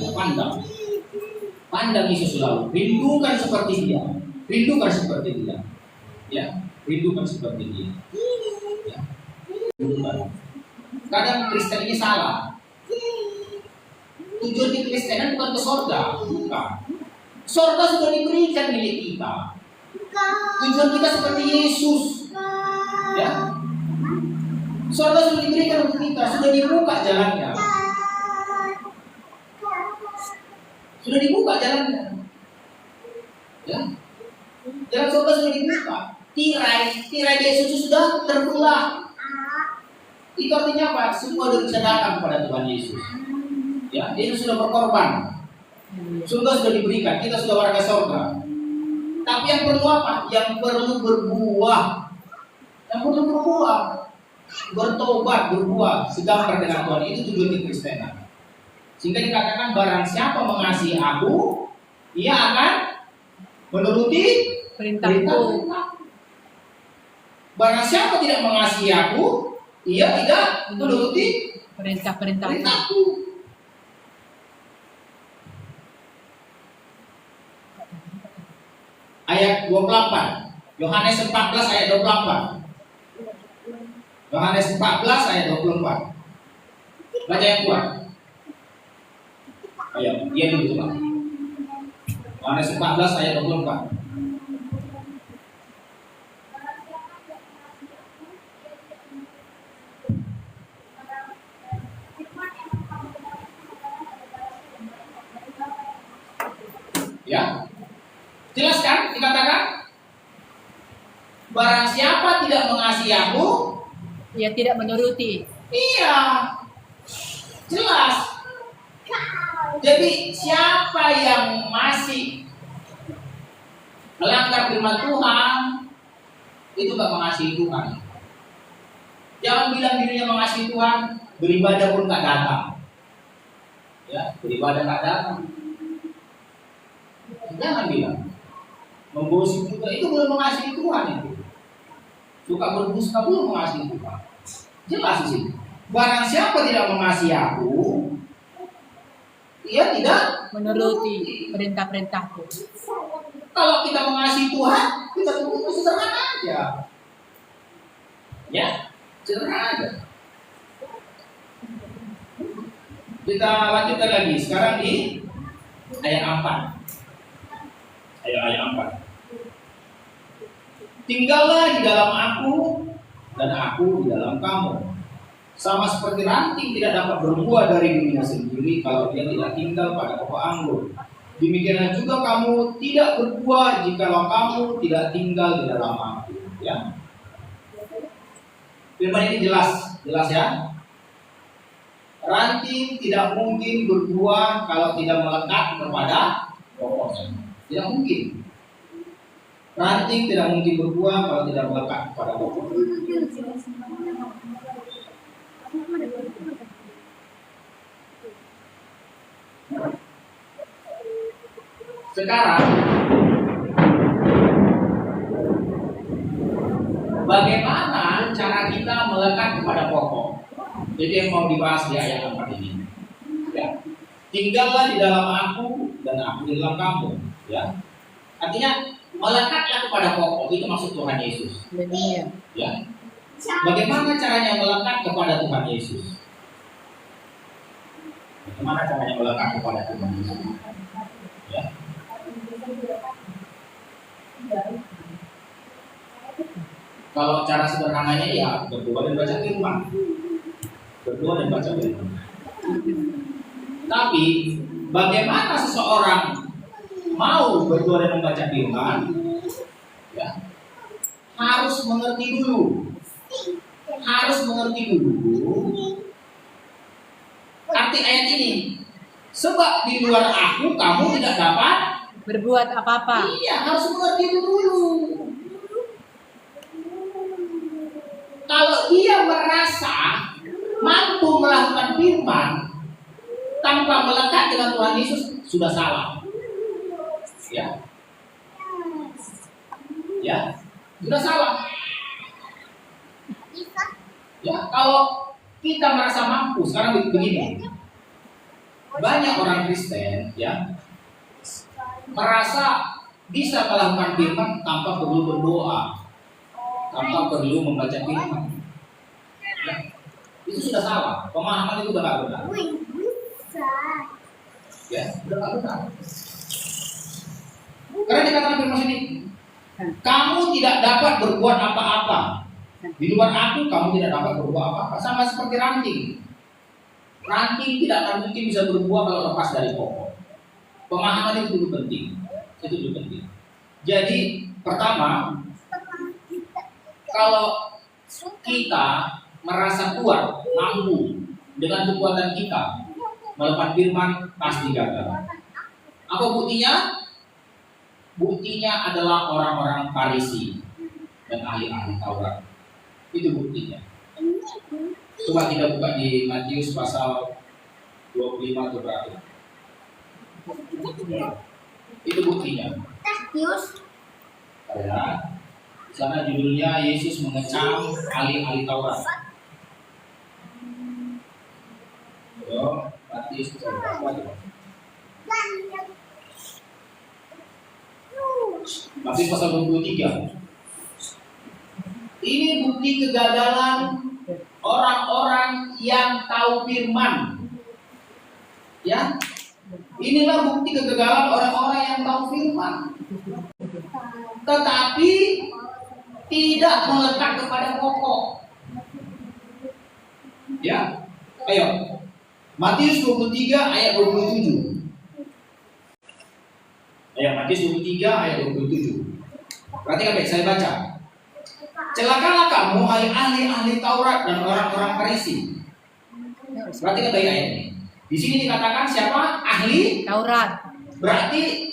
Yesus selalu, rindukan seperti dia, ya, rindukan seperti dia, ya. Rindukan. Kadang Kristen ini salah. Tujuan di Kristenan bukan ke sorga, bukan. Sorga sudah diberikan milik kita. Tujuan kita seperti Yesus, ya. Surga sudah diberikan untuk kita, sudah dibuka jalannya. Ya. Jalan surga sudah dibuka. Tirai Yesus sudah terbelah. Itu artinya apa? Semua sudah bisa datang kepada Tuhan Yesus. Ya, Yesus sudah berkorban. Surga sudah diberikan, kita sudah warga surga. Tapi yang perlu apa? Yang perlu berbuah. Bertobat, berbuah, segambar dengan Tuhan. Itu tujuan Kekristenan. Sehingga dikatakan barang siapa mengasihi aku, ia akan menuruti perintahku. Barang siapa tidak mengasihi aku, ia tidak menuruti perintahku. ayat 28. Yohanes 14 ayat 24. Yohanes 14 ayat 24. Baca yang kuat. Ayo, dia dulu coba. Yohanes 14 ayat 24. Ya, jelas kan dikatakan? Barang siapa tidak mengasihi aku, Ia tidak menuruti. iya, jelas. Jadi siapa yang masih melanggar firman Tuhan, itu gak mengasihi Tuhan. Jangan bilang dirinya mengasihi Tuhan, beribadah pun gak datang. Ya, beribadah gak datang. Jangan bilang menggosip juga itu belum mengasihi Tuhan itu. Suka berdusta belum mengasihi Tuhan. Jelas di sini. Barang siapa tidak mengasihi aku, ia tidak Menuruti perintah-perintahku. Kalau kita mengasihi Tuhan, kita tunggu sederhana aja. Ya, sederhana aja. Kita lanjutkan lagi. Sekarang di ayat 4. Ayat 4. Tinggallah di dalam aku dan aku di dalam kamu. Sama seperti ranting tidak dapat berbuah dari dirinya sendiri kalau dia tidak tinggal pada pokok anggur. Demikianlah juga kamu tidak berbuah jikalau kamu tidak tinggal di dalam aku. Ya. Firman ini jelas ya. Ranting tidak mungkin berbuah kalau tidak melekat kepada pokoknya. Tidak mungkin. Ranting tidak mungkin berbuah kalau tidak melekat pada pokok. Sekarang, bagaimana cara kita melekat kepada pokok? Jadi yang mau dibahas di ayat 4 ini. Ya. Tinggallah di dalam aku dan aku di dalam kamu. Ya. Artinya melekatlah kepada pokok, itu maksud Tuhan Yesus. Ya. Bagaimana caranya melekat kepada Tuhan Yesus? Bagaimana caranya melekat kepada Tuhan Yesus? Ya. Kalau cara sederhananya ya berdoa dan baca firman. Berdoa dan baca firman. Tapi bagaimana seseorang mau berdoa dan membaca firman? Ya, harus mengerti dulu. Harus mengerti dulu arti ayat ini. Sebab di luar aku kamu tidak dapat Berbuat apa-apa. Iya, harus mengerti itu dulu. Kalau dia merasa mampu melakukan firman tanpa melekat dengan Tuhan Yesus, sudah salah. Ya, ya, sudah salah. Ya, kalau kita merasa mampu, sekarang begini, banyak orang Kristen, ya, merasa bisa melakukan firman tanpa perlu berdoa, tanpa perlu membaca firman. Ya, itu sudah salah. Pemahaman itu sudah tidak benar. Ya, sudah tidak benar. Karena dikatakan firman sini, kamu tidak dapat berbuat apa-apa. Di luar aku, kamu tidak dapat berbuat apa-apa. Sama seperti ranting. Ranting tidak akan mungkin bisa berbuah kalau lepas dari pokok. Pemahaman itu dulu penting. Itu dulu penting. Jadi pertama, kalau kita merasa kuat, mampu dengan kekuatan kita melakukan firman, pasti gagal. Apa buktinya? Buktinya adalah orang-orang Farisi dan ahli-ahli Taurat. Itu buktinya. Coba kita buka di Matius pasal 25 atau berapa? Itu buktinya. Ya. Sana judulnya Yesus mengecam ahli-ahli Taurat. Yo, Matius pasal berapa? Matius pasal 23. Ini bukti kegagalan orang-orang yang tahu firman. Ya, inilah bukti kegagalan orang-orang yang tahu firman, tetapi tidak melekat kepada pokok. Ya, ayo. Matius 23 ayat 27. Ayat Matius 23 ayat 27. Perhatikan baik, saya baca. Celakalah kamu, hai ahli-ahli Taurat dan orang-orang Farisi. Perhatikan baik ayat ini. Di sini dikatakan siapa? Ahli Taurat. Berarti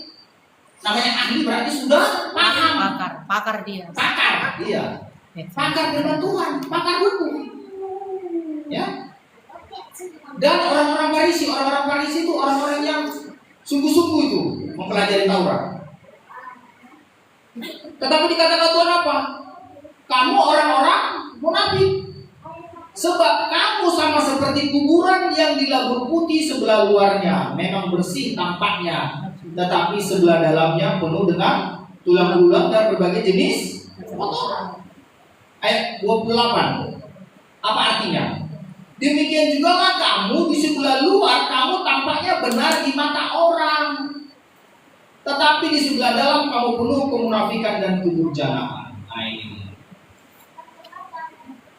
namanya ahli berarti sudah paham. Pakar dia. Pakar, iya. Pakar firman Tuhan, pakar buku. Ya. Dan orang-orang Farisi itu orang-orang yang sungguh-sungguh itu mempelajari Taurat. Tetapi dikatakan Tuhan apa? Kamu orang-orang munafik. Sebab kamu sama seperti kuburan yang dilabur putih sebelah luarnya, memang bersih tampaknya, tetapi sebelah dalamnya penuh dengan tulang-tulang dan berbagai jenis kotoran. Ayat 28. Apa artinya? Demikian juga lah kamu di sebelah luar, kamu tampaknya benar di mata orang, tetapi di sebelah dalam kamu penuh kemunafikan dan kedurjanaan. Nah, ini.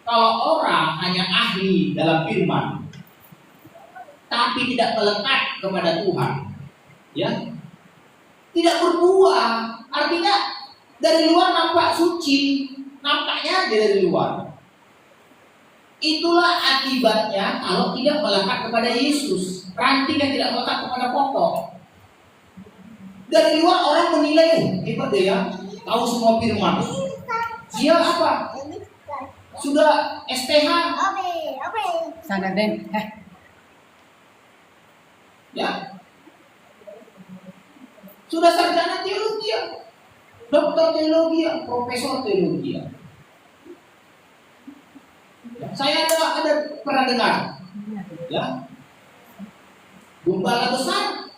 Kalau orang hanya ahli dalam firman, tapi tidak melekat kepada Tuhan, ya, tidak berbuah, artinya dari luar nampak suci, nampaknya dari luar. Itulah akibatnya kalau tidak melekat kepada Yesus, ranting yang tidak melekat kepada pokok. Dari luar orang menilai, hebat deh ya, tahu semua firman. Dia apa? Sudah STH, Sana Den. ya, sudah sarjana teologi, doktor teologi, profesor teologi. Saya ada pernah dengar, ya, gembala besar,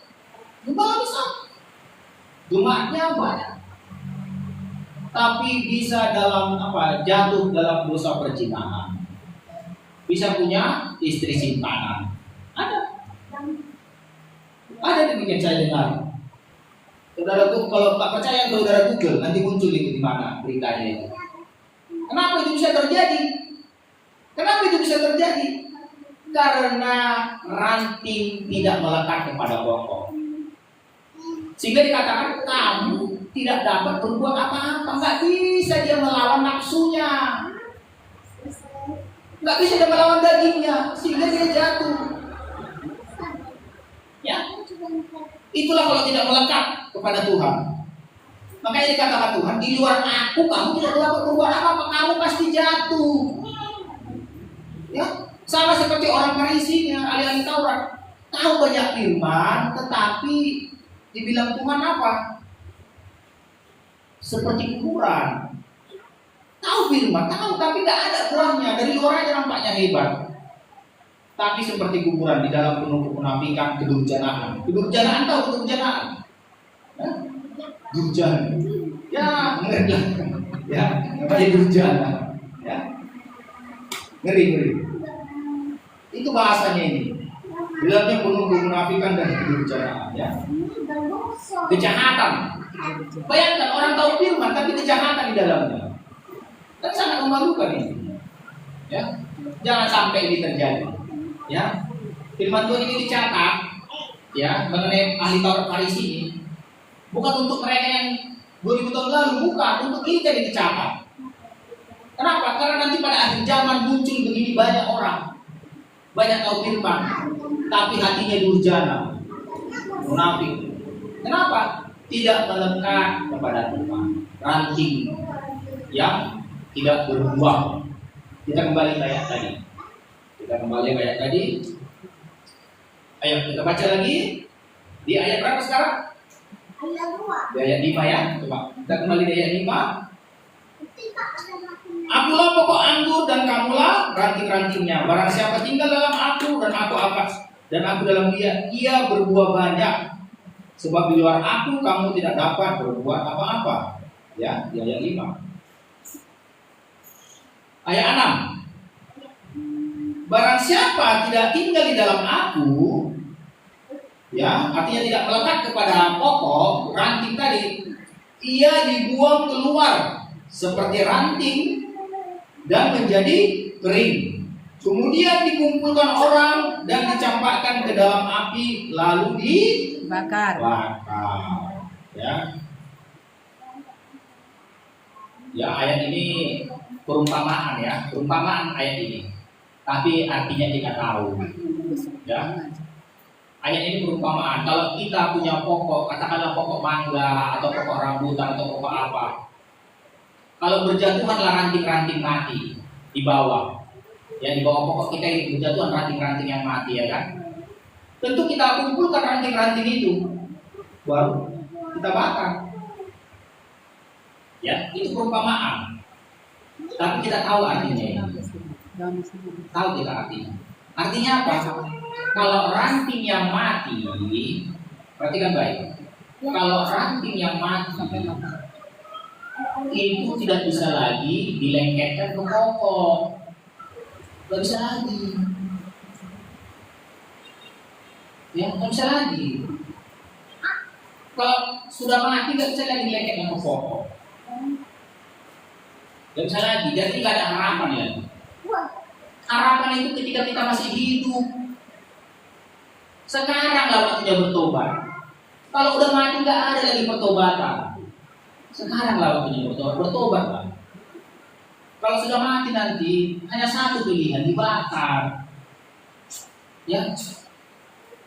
jemaatnya banyak, tapi bisa jatuh dalam dosa perzinahan, bisa punya istri simpanan, ada demikian saya dengar. Saudaraku, kalau tak percaya saudara Google, nanti muncul itu di mana beritanya itu. Kenapa itu bisa terjadi? Karena ranting tidak melekat kepada pokok. Sehingga dikatakan kamu tidak dapat berbuat apa-apa, nggak bisa dia melawan nafsunya, nggak bisa dia melawan dagingnya, sehingga dia jatuh. Ya, itulah kalau tidak melekat kepada Tuhan. Makanya dikatakan Tuhan, di luar aku kamu tidak dapat berbuat apa-apa, kamu pasti jatuh. Ya, sama seperti orang Farisi, ahli-ahli Taurat, tahu banyak firman, tetapi dibilang Tuhan apa? Seperti kuburan. Tahu firman, tahu tapi nggak ada buahnya. Dari luar aja nampaknya hebat, tapi seperti kuburan, di dalam penuh kemunafikan, kedurjanaan. Kedurjanaan, tahu kedurjanaan? Durjana. Ya, ngeri. Ya, namanya durjana. Ya, ngeri. Itu bahasanya ini. Bilangnya penuh kemunafikan dan kedurjanaan. Ya. Kejahatan. Bayangkan orang tahu firman tapi kejahatan di dalamnya. Kan sangat memalukan ini. Ya, jangan sampai ini terjadi. Ya, firman Tuhan ini dicatat, ya, mengenai ahli Taurat Farisi ini, bukan untuk mereka yang 2000 tahun lalu, bukan, untuk kita yang dicatat. Kenapa? Karena nanti pada akhir zaman muncul begini banyak orang, banyak tahu firman, tapi hatinya durjana, munafik. Kenapa? Tidak melekat kepada Tuhan, ranting yang tidak berbuah. Kita kembali ke ayat tadi. Ayo kita baca lagi di ayat berapa sekarang? Di ayat 5 ya. Coba kita kembali di ayat 5. Akulah pokok anggur dan kamulah ranting-rantingnya. Barang siapa tinggal dalam aku dan aku dalam dia, ia berbuah banyak. Sebab di luar aku kamu tidak dapat berbuat apa-apa. Ya, di ayat 5. Ayat 6. Barang siapa tidak tinggal di dalam aku, ya, artinya tidak melekat kepada pokok ranting tadi, ia dibuang keluar seperti ranting dan menjadi kering. Kemudian dikumpulkan orang dan dicampakkan ke dalam api lalu Bakar. dibakar. Ya. Ya, ayat ini perumpamaan ya, perumpamaan ayat ini. Tapi artinya kita tahu. Ya. Ayat ini perumpamaan. Kalau kita punya pokok, katakanlah pokok mangga atau pokok rambutan atau pokok apa, kalau berjatuhanlah ranting-ranting mati di bawah. Ya, di bawah pokok kita ini berjatuhan ranting-ranting yang mati, ya kan? Tentu kita kumpulkan ranting-ranting itu, baru kita bakar. Ya, itu perumpamaan. Tapi kita tahu artinya. Tahu kita artinya. Artinya apa? Kalau ranting yang mati, perhatikan baik. Kalau ranting yang mati itu tidak bisa lagi dilengketkan ke pokok. Gak bisa lagi, ya gak bisa lagi. Kalau sudah mati gak bisa lagi dilengketkan ke pokok, gak bisa lagi. Jadi gak ada harapan lagi. Harapan itu ketika kita masih hidup. Sekarang lah waktunya bertobat. Kalau udah mati gak ada lagi pertobatan. Sekarang lah waktunya bertobat. Bertobat lah. Kalau sudah mati nanti hanya satu pilihan, dibakar. Ya.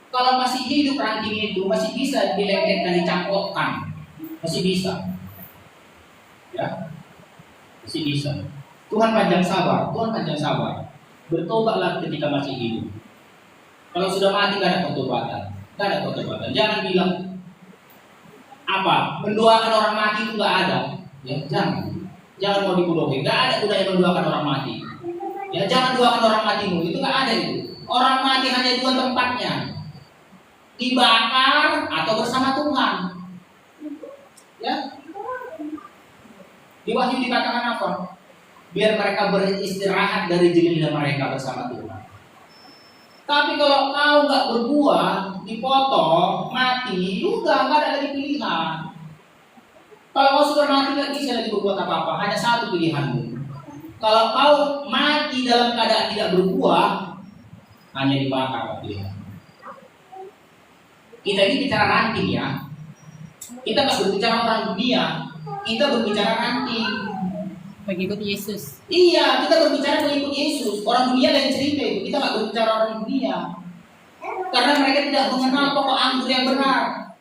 Kalau masih hidup ranting itu masih bisa dilengketkan, dicangkokkan, masih bisa. Ya, masih bisa. Tuhan panjang sabar, Tuhan panjang sabar. Bertobatlah ketika masih hidup. Kalau sudah mati gak ada pertobatan, gak ada pertobatan. Jangan bilang apa mendoakan orang mati itu gak ada. Ya, jangan mau dibodohi. Gak ada budaya mendoakan orang mati. Ya, jangan doakan orang matimu. Itu gak ada itu. Orang mati hanya dua tempatnya. Dibakar atau bersama Tuhan. Ya. Di Wahyu dikatakan apa? Biar mereka beristirahat dari jenis mereka bersama Tuhan. Tapi kalau kau gak berbuah, dipotong, mati, udah gak ada lagi pilihan. Kalau kau sudah mati gak bisa lagi berbuat apa-apa, hanya satu pilihanmu. Kalau kau mati dalam keadaan tidak berbuah, hanya dibakar pilihan. Kita ini bicara ranting ya. Kita gak berbicara orang dunia, kita berbicara ranting. Pengikut Yesus. Iya, kita berbicara pengikut Yesus. Orang dunia lain cerita itu. Kita gak berbicara orang dunia. Karena mereka tidak mengenal pokok anggur yang benar.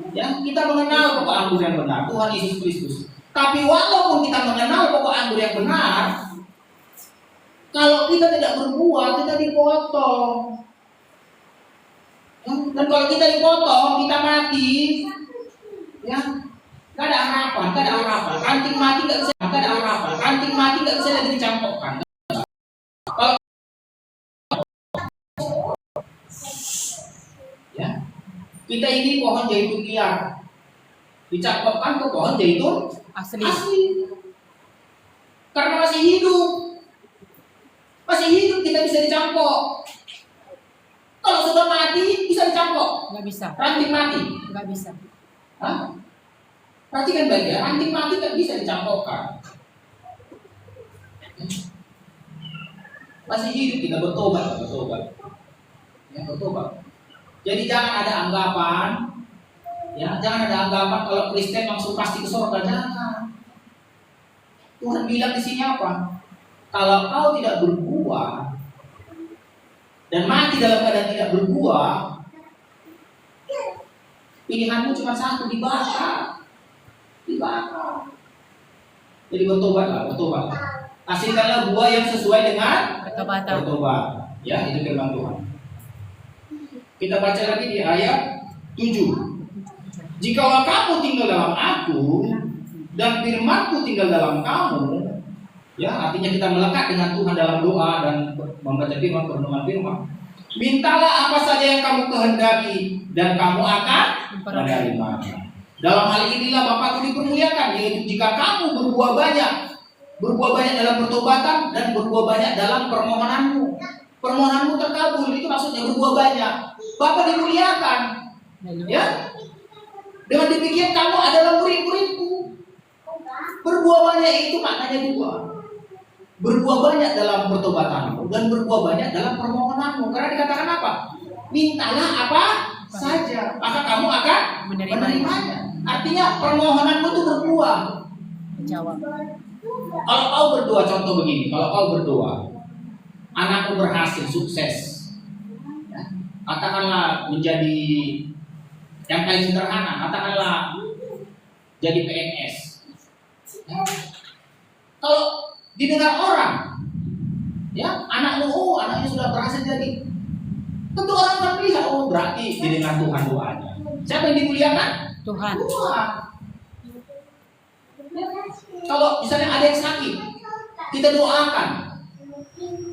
Ya, kita mengenal pokok anggur yang benar, Tuhan Yesus Kristus. Tapi walaupun kita mengenal pokok anggur yang benar, kalau kita tidak berbuah, kita dipotong. Ya, dan kalau kita dipotong, kita mati. Ya, gak ada harapan, gak ada harapan. Ranting mati gak bisa, gak ada harapan. Ranting mati gak bisa lagi dicampurkan. Kalau ya, kita ini pohon zaitun liar, dicampurkan ke pohon zaitun Asli. Karena masih hidup kita bisa dicampur. Kalau sudah mati bisa dicampur. Nggak bisa. Ranting mati. Nggak bisa. Hah? Perhatikan baik ya, ranting mati tak bisa dicampurkan. Masih hidup kita bertobat. Ya, bertobat. Jadi jangan ada anggapan, ya, jangan ada anggapan kalau Kristen langsung pasti ke surga. Jangan. Tuhan bilang di sini apa? Kalau kau tidak berbuah dan mati dalam keadaan tidak berbuah, pilihanmu cuma satu, dibakar. Jadi bertobatlah. Hasilkanlah buah yang sesuai dengan bertobat. Ya, itu firman Tuhan. Kita baca lagi di ayat 7. Jikalau kamu tinggal dalam aku dan firmanku tinggal dalam kamu, ya, artinya kita melekat dengan Tuhan dalam doa dan membaca firman, merenungkan firman. Mintalah apa saja yang kamu kehendaki dan kamu akan menerimanya. Dalam hal inilah Bapakku dipermuliakan, yaitu jika kamu berbuah banyak dalam pertobatan dan berbuah banyak dalam permohonanmu. Permohonanmu terkabul, itu maksudnya berbuah banyak. Bapak dimuliakan. Ya. Dengan demikian kamu adalah murid-muridku. Berbuah banyak itu maknanya dua. Berbuah banyak dalam pertobatanmu dan berbuah banyak dalam permohonanmu. Karena dikatakan apa? Mintalah apa saja, maka kamu akan menerimanya. Artinya permohonanmu itu berbuah. Jawab. Kalau kau berdoa, contoh begini, kalau kau berdoa, anakku berhasil, sukses, ya, katakanlah menjadi yang paling sederhana, katakanlah jadi PNS. Ya. Kalau didengar orang, ya anaknya sudah berhasil jadi, tentu orang akan melihat, oh berarti didengar Tuhan doanya. Siapa yang dimuliakan? Tuhan. Tuhan. Kalau misalnya ada yang sakit, kita doakan,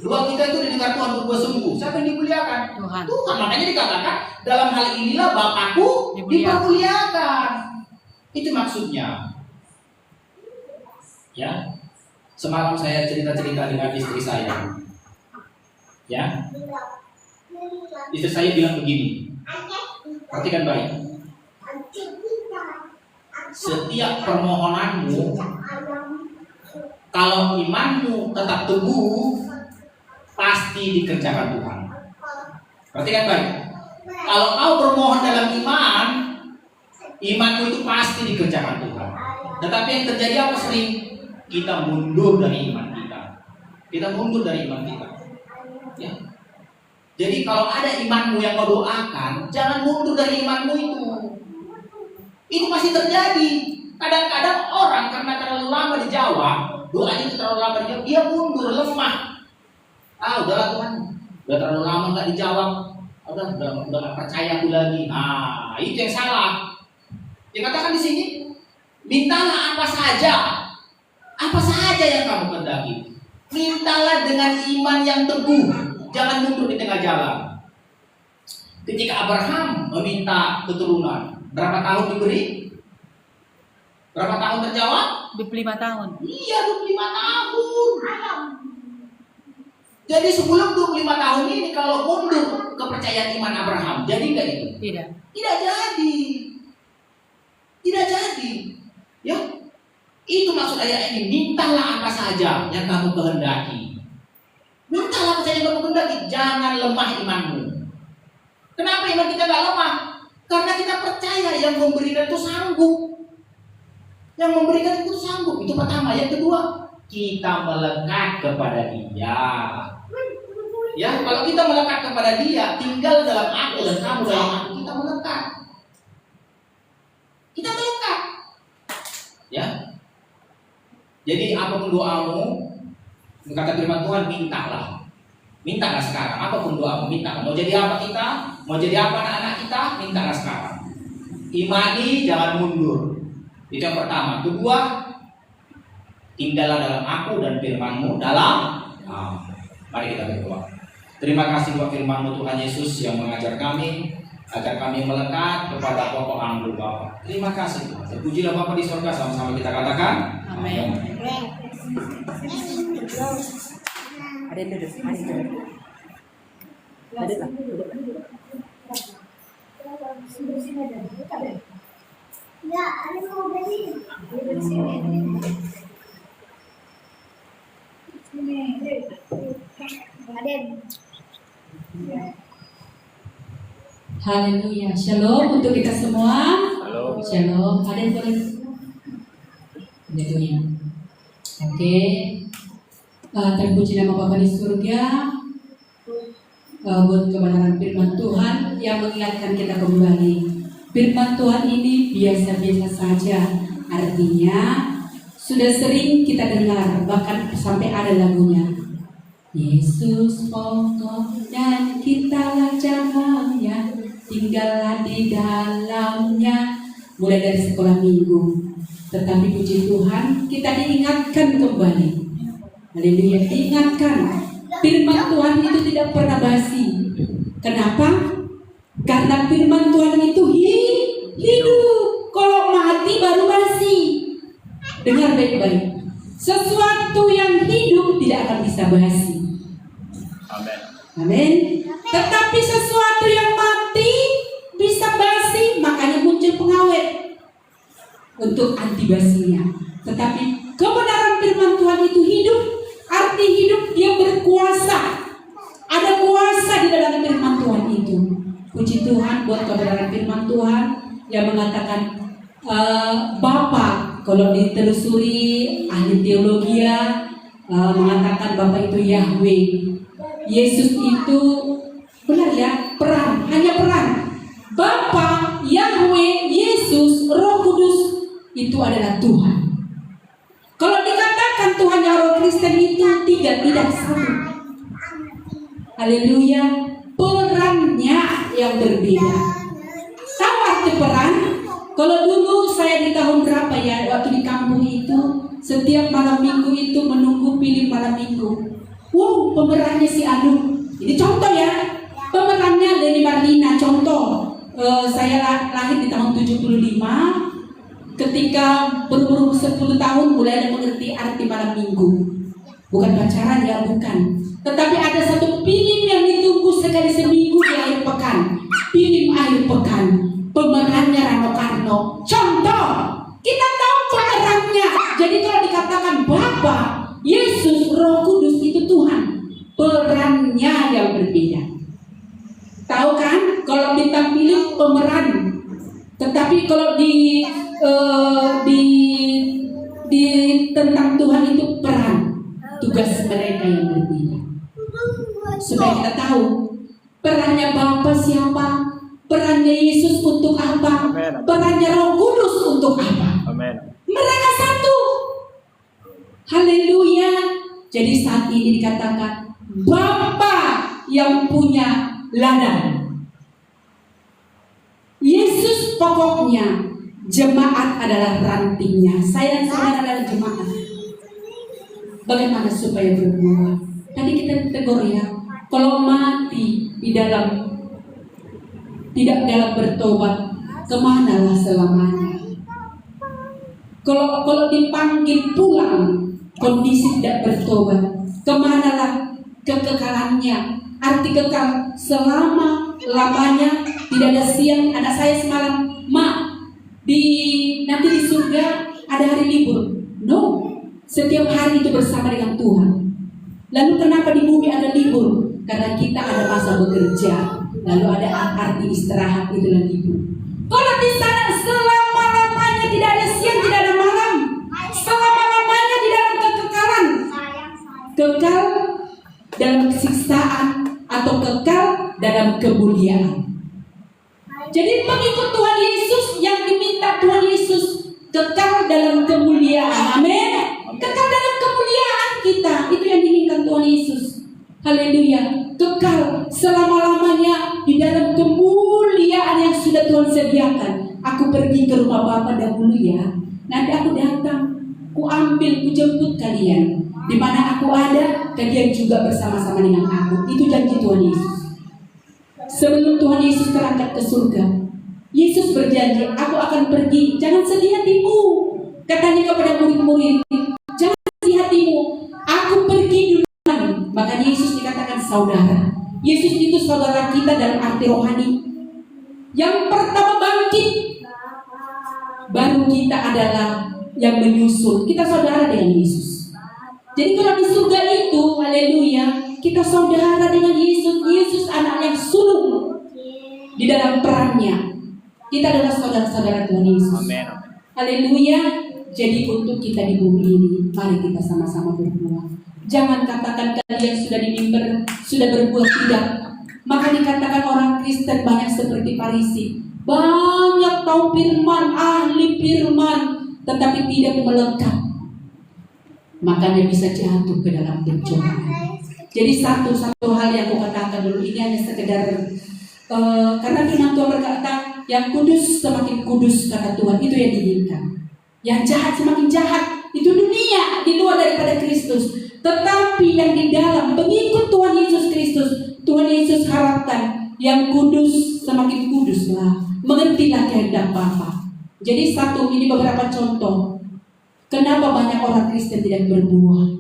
doa kita itu didengar Tuhan, berbuah sembuh. Siapa yang dimuliakan? Tuhan. Tuhan. Makanya dikatakan dalam hal inilah Bapakku dipermuliakan. Itu maksudnya. Ya. Semalam saya cerita-cerita dengan istri saya. Ya. Istri saya bilang begini. Perhatikan baik. Setiap permohonanmu, kalau imanmu tetap teguh, pasti dikerjakan Tuhan. Perhatikan baik. Kalau kau bermohon dalam iman, imanmu itu pasti dikerjakan Tuhan. Tetapi yang terjadi apa sering? Kita mundur dari iman kita. Kita mundur dari iman kita. Ya. Jadi kalau ada imanmu yang kau doakan, jangan mundur dari imanmu itu. Itu masih terjadi. Kadang-kadang orang karena terlalu lama dijawab, doanya itu terlalu lama dijawab, dia mundur, lemah. Udahlah Tuhan, udah terlalu lama nggak dijawab, udah nggak percaya aku lagi. Itu yang salah. Dikatakan di sini, mintalah apa saja yang kamu kehendaki. Mintalah dengan iman yang teguh, jangan mundur di tengah jalan. Ketika Abraham meminta keturunan, berapa tahun diberi? Berapa tahun terjawab? 25 tahun. Iya, 25 tahun. Jadi sebelum 25 tahun ini kalau mundur kepercayaan iman Abraham, jadi enggak itu? Tidak. Tidak jadi. Tidak jadi. Ya. Itu maksud ayat ini, mintalah apa saja yang kamu kehendaki. Mintalah apa saja yang kamu kehendaki, jangan lemah imanmu. Kenapa iman kita enggak lemah? Karena kita percaya yang memberikan itu sanggup. Yang memberikan itu sanggup. Itu pertama. Yang kedua, kita melekat kepada Dia. Ya, kalau kita melekat kepada Dia, tinggal dalam aku dan kamu dalam aku, kita melekat. Kita melekat. Ya. Jadi apapun doamu, kata firman Tuhan, mintalah. Mintalah sekarang, apapun doamu, mintalah. Mau jadi apa kita? Mau jadi apa anak-anak kita? Mintalah sekarang. Imani, jangan mundur. Itu yang pertama. Kedua, tinggallah dalam aku dan firman-Mu dalam mari kita berdoa. Terima kasih buat firman-Mu Tuhan Yesus yang mengajar kami agar kami melekat kepada pokok anggur Bapa. Terima kasih Tuhan. Terpujilah Bapa di surga, sama-sama kita katakan. Amin. Ada yang duduk, ada yang duduk. Ada tak? Duduk. Ya, ada mau beli. Haleluya. Shalom untuk kita semua. Halo. Shalom. Ada yang boleh? Haleluya. Oke. Terpuji nama Bapa di surga. Buat kebenaran firman Tuhan yang mengingatkan kita kembali. Firman Tuhan ini biasa-biasa saja. Artinya sudah sering kita dengar, bahkan sampai ada lagunya. Yesus pokok dan kitalah jalannya, tinggallah di dalamnya. Mulai dari sekolah minggu. Tetapi puji Tuhan, kita diingatkan kembali. Haleluya, diingatkan. Firman Tuhan itu tidak pernah basi. Kenapa? Karena firman Tuhan itu hidup. Kalau mati baru basi. Dengar baik-baik. Sesuatu yang hidup tidak akan bisa basi. Amin. Amin. Tetapi sesuatu yang mati bisa basi, makanya muncul pengawet untuk anti basinya. Tetapi kebenaran firman Tuhan itu hidup. Arti hidup, dia berkuasa. Ada kuasa di dalam firman Tuhan itu. Puji Tuhan buat kebenaran firman Tuhan yang mengatakan Bapa, kalau ditelusuri ahli teologi mengatakan Bapa itu Yahweh. Yesus itu benar ya, peran, hanya peran. Bapa, Yahweh, Yesus, Roh Kudus itu adalah Tuhan. Kalau dikatakan Tuhan yang orang Kristen itu tiga, tidak satu. Haleluya. Perannya yang berbeda. Tahu arti peran? Kalau dulu saya di tahun berapa ya, waktu di kampung itu, setiap malam minggu itu menunggu pilih malam minggu. Wow, pemerannya si Anu. Ini contoh ya. Pemerannya Leni Marlina, contoh. Saya lahir di tahun 75. Ketika berumur 10 tahun mulai mengerti arti malam minggu. Bukan pacaran ya, bukan. Tetapi ada satu film yang ditunggu sekali seminggu di akhir pekan. Film akhir pekan. Pemerannya Rano Karno. Contoh, kita tahu pemerannya. Jadi kalau dikatakan Bapa, Yesus, Roh Kudus itu Tuhan. Perannya yang berbeda. Tahu kan? Kalau bintang film pemeran. Tetapi kalau di tentang Tuhan itu peran. Tugas mereka yang berbeda. Supaya kita tahu perannya Bapa siapa, perannya Yesus untuk apa, Amen. perannya Roh Kudus untuk apa. Amin. Mereka satu. Haleluya. Jadi saat ini dikatakan Bapa yang punya ladang. Yesus pokoknya, jemaat adalah rantingnya. Saya dan saudara adalah jemaat. Bagaimana supaya berbuah? Tadi kita tegur ya, kalau mati di dalam tidak dalam bertobat, kemanalah selamanya? Kalau dipanggil pulang, kondisi tidak bertobat, kemanalah kekekalannya? Arti kekal selama lamanya, tidak ada siang. Anak saya semalam, Mak, nanti di surga ada hari libur. No, setiap hari itu bersama dengan Tuhan. Lalu kenapa di bumi ada libur? Karena kita ada masa bekerja. Lalu ada arti istirahat, itulah libur. Kalau di sana selama-lamanya tidak ada siang, tidak ada malam. Selama-lamanya di dalam kekekalan. Kekal dalam siksaan atau kekal dalam kemuliaan. Jadi pengikut Tuhan Yesus yang diminta Tuhan Yesus kekal dalam kemuliaan. Amin. Kekal dalam kemuliaan kita. Itu yang diinginkan Tuhan Yesus. Haleluya. Kekal selama-lamanya di dalam kemuliaan yang sudah Tuhan sediakan. Aku pergi ke rumah Bapa dahulu ya. Nanti aku datang. Ku ambil, ku jemput kalian. Di mana aku ada, kalian juga bersama-sama dengan aku. Itu janji Tuhan Yesus. Sebelum Tuhan Yesus terangkat ke surga, Yesus berjanji, aku akan pergi. Jangan sedih hatimu. Katanya kepada murid-murid, jangan sedih hatimu. Aku pergi duluan. Makanya Yesus dikatakan saudara. Yesus itu saudara kita dalam arti rohani. Yang pertama bangkit, baru kita adalah yang menyusul. Kita saudara dengan Yesus. Jadi kalau di surga itu, haleluya, kita saudara dengan Yesus. Yesus anak yang sulung di dalam perannya. Kita adalah saudara-saudara Tuhan Yesus. Amin. Haleluya. Jadi untuk kita di bumi ini, mari kita sama-sama berbuah. Jangan katakan kalian sudah di mimbar, sudah berbuah, tidak. Maka dikatakan orang Kristen banyak seperti Farisi. Banyak tahu firman, ahli firman, tetapi tidak melekat. Makanya bisa jatuh ke dalam pencobaan. Jadi satu hal yang aku katakan dulu, ini hanya sekedar karena firman Tuhan berkata, yang kudus semakin kudus kata Tuhan, itu yang diinginkan. Yang jahat semakin jahat, itu dunia di luar daripada Kristus. Tetapi yang di dalam pengikut Tuhan Yesus Kristus, Tuhan Yesus harapkan yang kudus semakin kuduslah. Mengertilah kehendak Bapa. Jadi satu, ini beberapa contoh. Kenapa banyak orang Kristen tidak berbuah?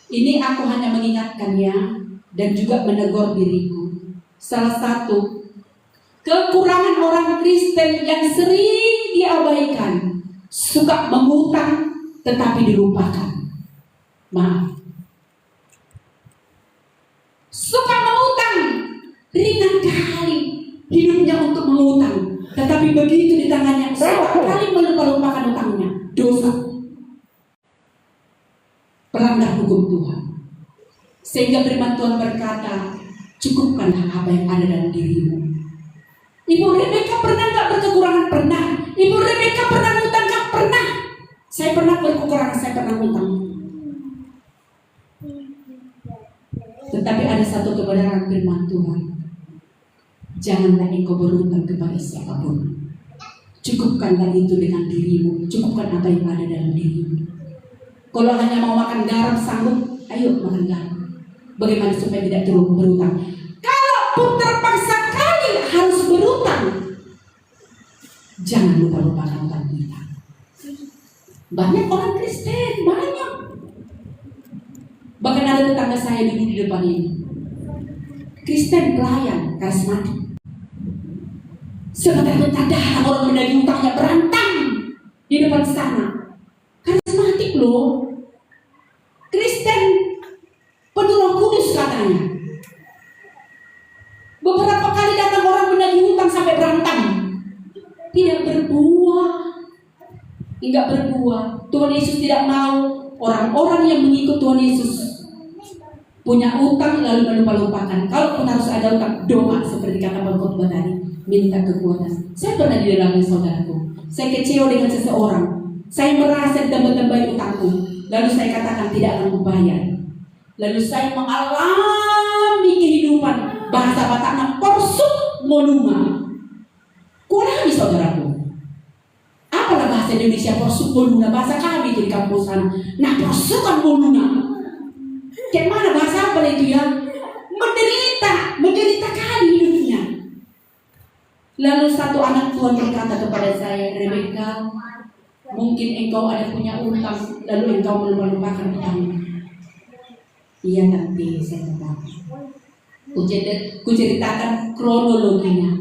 Ini aku hanya mengingatkannya dan juga menegur diriku. Salah satu kekurangan orang Kristen yang sering diabaikan, suka mengutang tetapi dilupakan. Maaf. Suka mengutang, ringan kali hidupnya untuk mengutang, tetapi begitu di tangannya sekali melupakan utangnya, dosa, pelanggar hukum Tuhan. Sehingga firman Tuhan berkata, cukupkanlah apa yang ada dalam dirimu. Ibu Rebeka pernah nggak berkekurangan? Pernah. Ibu Rebeka pernah ngutang nggak? Pernah. Saya pernah berkekurangan, saya pernah ngutang. Tetapi ada satu kebenaran firman Tuhan. Janganlah engkau berutang kepada siapapun. Cukupkanlah itu dengan dirimu. Cukupkan apa yang ada dalam dirimu. Kalau hanya mau makan garam sanggup, ayo makan garam. Bagaimana supaya tidak terus berutang? Kalaupun terpaksa kali harus berutang, jangan lupakan utang kita. Banyak orang Kristen, banyak. Bahkan ada tetangga saya dulu di depan ini, Kristen pelayan, karismatik. Sebentar datang orang menagih utangnya, berantem di depan sana. Karismatik loh, Kristen penuh Roh Kudus katanya. Beberapa kali datang orang menagih utang sampai berantem, tidak berbuah, enggak berbuah. Tuhan Yesus tidak mau orang-orang yang mengikut Tuhan Yesus punya utang lalu lupa-lupakan. Kalaupun harus ada utang, doa seperti kata pengkhotbah tadi, minta kekuatan. Saya pernah di dalamnya, saudaraku. Saya kecewa dengan seseorang. Saya merasa tambah-tambahi utangku. Lalu saya katakan tidak akan kubayar. Lalu saya mengalami kehidupan bahasa Batakna porsuk molunga. Kurang saudaraku. Apalah bahasa Indonesia porsuk molunga? Bahasa kami itu di kampus sana. Nah porsukan molunga. Kayak mana bahasa apa itu ya? Menderita kali hidupnya. Lalu satu anak Tuhan berkata kepada saya, Rebeka, mungkin engkau ada punya utang, lalu engkau melupakan utangnya. Iya nanti saya katakan. Kuceritakan kronologinya.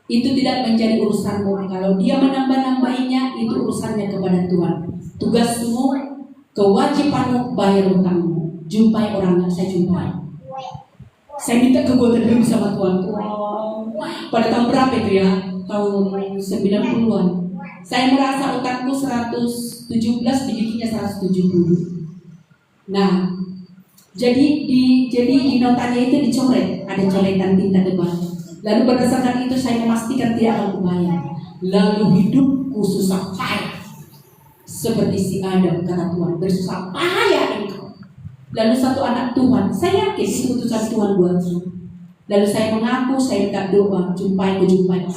Itu tidak menjadi urusanmu. Kalau dia menambah-nambahinya, itu urusannya kepada Tuhan. Tugasmu, kewajibanmu, bayar utangmu. Jumpai orangnya, saya jumpai. Saya minta kekuatan dulu sama Tuhan. Pada tahun berapa itu ya? Tahun 90-an. Saya merasa utangku 117, dibikinnya 170. Nah, jadi di notanya itu dicoret, ada coretan tinta tebal. Lalu berdasarkan itu saya memastikan tidak akan kubayar. Lalu hidupku susah payah, seperti si Adam kata Tuhan, bersusah payah engkau. Lalu satu anak Tuhan, saya yakin itu utusan Tuhan buatku. Lalu saya mengaku, saya minta doa, jumpai orangnya.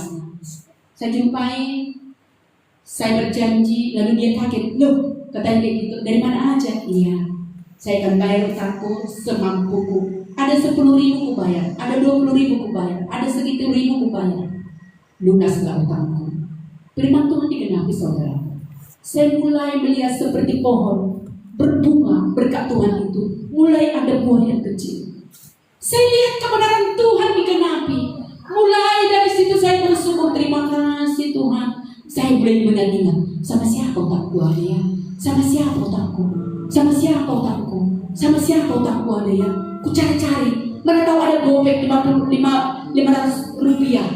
Saya jumpai, saya berjanji, lalu dia kaget, loh, katanya kayak gitu, dari mana aja? Iya, saya akan bayar utangku semampuku. Ada 10.000 ku bayar, ada 20.000 ku bayar, ada segitu ribu ku bayar. Lunas gak utangku? Firman Tuhan digenapi saudara. Saya mulai melihat seperti pohon berbunga berkat Tuhan itu. Mulai ada buah yang kecil. Saya lihat kebenaran Tuhan digenapi. Mulai dari situ saya bersyukur, terima kasih Tuhan. Saya mulai mengingat, sama siapa utangku ada ya? Sama siapa utangku? Sama siapa utangku? Sama siapa utangku ada ya? Ku cari-cari, mana tahu ada gopek 500 rupiah.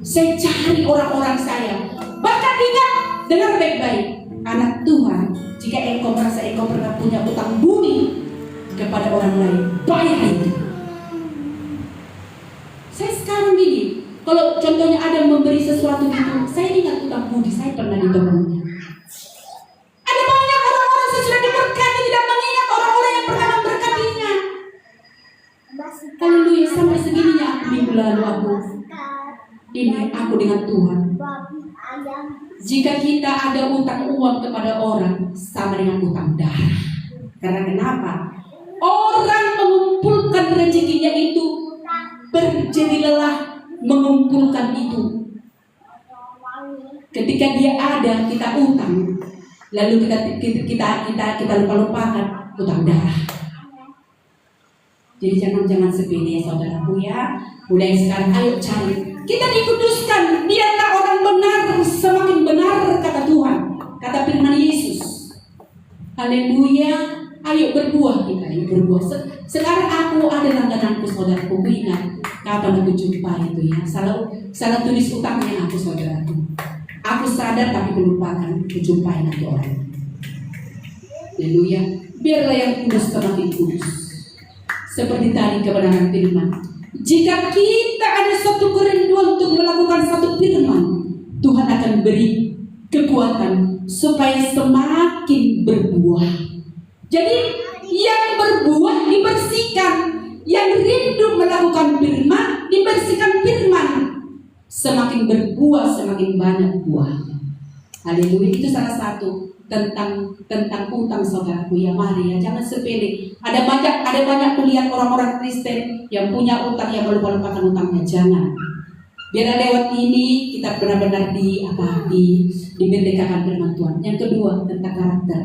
Saya cari orang-orang saya. Bahkan ingat, dengar baik-baik, anak Tuhan, jika engkau merasa engkau pernah punya utang budi kepada orang lain, bayar itu. Saya sekarang gini, kalau contohnya ada memberi sesuatu gitu, saya ingat utang budi, saya pernah ditolongnya. Ada banyak orang-orang yang sudah diberkati tidak mengingat orang-orang yang pernah memberkatinya. Haleluya, sampai segininya aku minggu lalu aku dengan Tuhan. Jika kita ada utang uang kepada orang, sama dengan utang darah. Karena kenapa? Orang mengumpulkan rezekinya itu berjadi lelah mengumpulkan itu. Ketika dia ada, kita utang, lalu kita lupakan utang darah. Jadi jangan sepele saudaraku ya. Mulai sekarang ayo cari. Kita dikuduskan, biarlah orang benar semakin benar, kata Tuhan, kata firman Yesus. Haleluya. Ayo berbuah kita, ayo berbuah. Sekarang aku ada langgananku saudaraku. Ku ingat kapan aku jumpa itu ya. Salah tulis utangnya aku saudaraku. Aku sadar tapi melupakan kejumpai nanti orang. Haleluya. Biarlah yang kudus semakin kudus. Seperti tadi kebenaran firman. Jika kita ada suatu kerinduan untuk melakukan satu firman, Tuhan akan beri kekuatan supaya semakin berbuah. Jadi yang berbuah dibersihkan, yang rindu melakukan firman dibersihkan firman. Semakin berbuah semakin banyak buah. Haleluya. Itu salah satu tentang utang saudaraku ya. Mari ya, jangan sepele. Ada banyak kuliah orang-orang Kristen yang punya utang yang melupakan utangnya. Jangan. Biar lewat ini kita benar-benar dimerdekakan firman Tuhan. Yang kedua tentang karakter.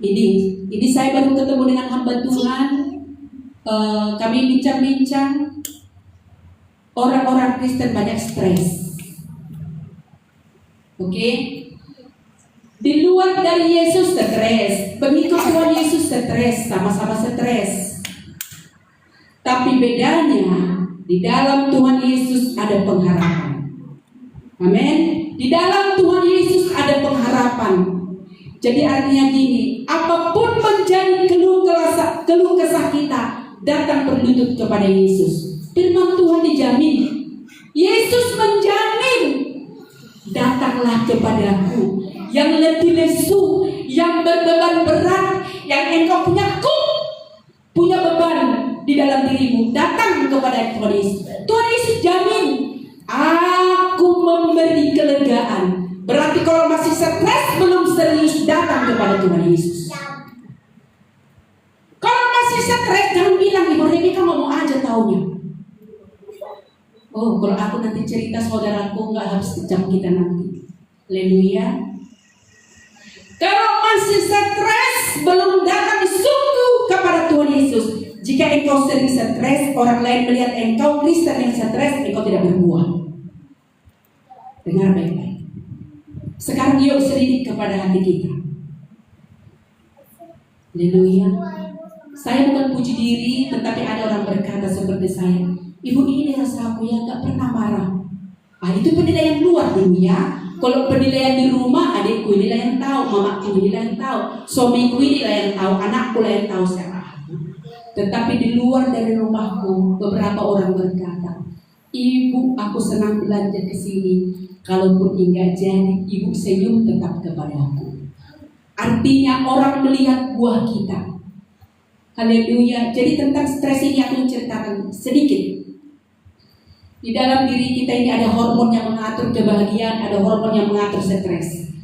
Ini saya baru ketemu dengan hamba Tuhan. Kami bincang-bincang. Orang-orang Kristen banyak stres. Oke? Di luar dari Yesus stres, pengikut Tuhan Yesus stres, sama-sama stres. Tapi bedanya di dalam Tuhan Yesus ada pengharapan. Amin. Di dalam Tuhan Yesus ada pengharapan. Jadi artinya gini, apapun menjadi keluh kesah kita, datang berlutut kepada Yesus. Firman Tuhan dijamin. Yesus menjamin, datanglah kepadaku yang letih lesu, yang berbeban berat, yang engkau punya beban di dalam dirimu. Datang kepada Tuhan Yesus. Tuhan Yesus jamin, aku memberi kelegaan. Berarti kalau masih stres, belum serius, datang kepada Tuhan Yesus. Kalau masih stres, jangan bilang, Ibu Rebecca ngomong aja taunya. Oh, kalau aku nanti cerita saudaraku, nggak habis jam kita nanti. Haleluya. Kalau masih stres, belum datang sungguh kepada Tuhan Yesus. Jika engkau sering stres, orang lain melihat engkau Kristen yang stres, engkau tidak berbuah. Dengar baik-baik. Sekarang yuk selidik kepada hati kita. Haleluya. Saya bukan puji diri, tetapi ada orang berkata seperti saya, Ibu ini rasaku yang gak pernah marah. Itu penilaian luar dulu ya. Kalau penilaian di rumah, adikku inilah yang tahu, mamaku inilah yang tahu, suamiku inilah yang tahu, anakku lah yang tahu siapa. Tetapi di luar dari rumahku, beberapa orang berkata, Ibu, aku senang belanja ke sini. Kalaupun enggak jadi, Ibu senyum tetap kepada aku. Artinya orang melihat buah kita. Haleluya. Jadi tentang stres ini aku menceritakan sedikit. Di dalam diri kita ini ada hormon yang mengatur kebahagiaan, ada hormon yang mengatur stres.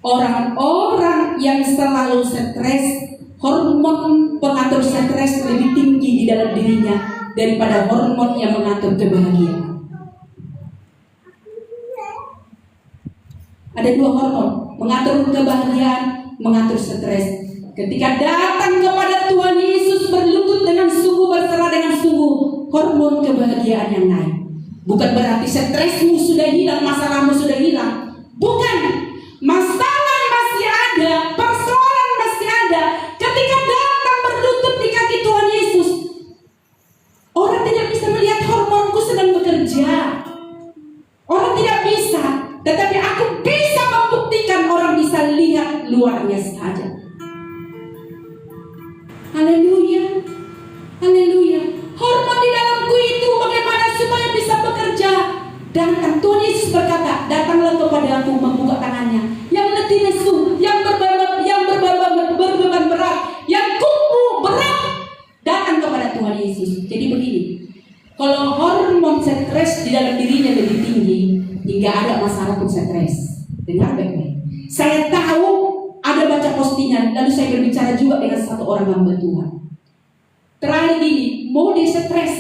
Orang-orang yang selalu stres, hormon pengatur stres lebih tinggi di dalam dirinya daripada hormon yang mengatur kebahagiaan. Ada dua hormon, mengatur kebahagiaan, mengatur stres. Ketika datang kepada Tuhan Yesus, berlutut dengan sungguh, berserah dengan sungguh, hormon kebahagiaan yang naik. Bukan berarti stresmu sudah hilang, masalahmu sudah hilang. Bukan, masalah masih ada, persoalan masih ada. Ketika datang berlutut di kaki Tuhan Yesus, orang tidak bisa melihat hormonku sedang bekerja. Orang tidak bisa, tetapi aku bisa membuktikan. Orang bisa lihat luarnya saja. Haleluya, haleluya. Hormon di dalamku itu bagaimana supaya bisa bekerja? Datang, Tuhan Yesus berkata, datanglah kepada aku, membuka tangannya, yang letih lesu, yang berbeban berat, yang kupu berat, datang kepada Tuhan Yesus. Jadi begini, kalau hormon stres di dalam dirinya lebih tinggi, hingga ada masalah pun stres. Dengar baik-baik. Saya tahu ada baca postingan, lalu saya berbicara juga dengan satu orang hamba Tuhan. Terakhir gini, mau dia stres,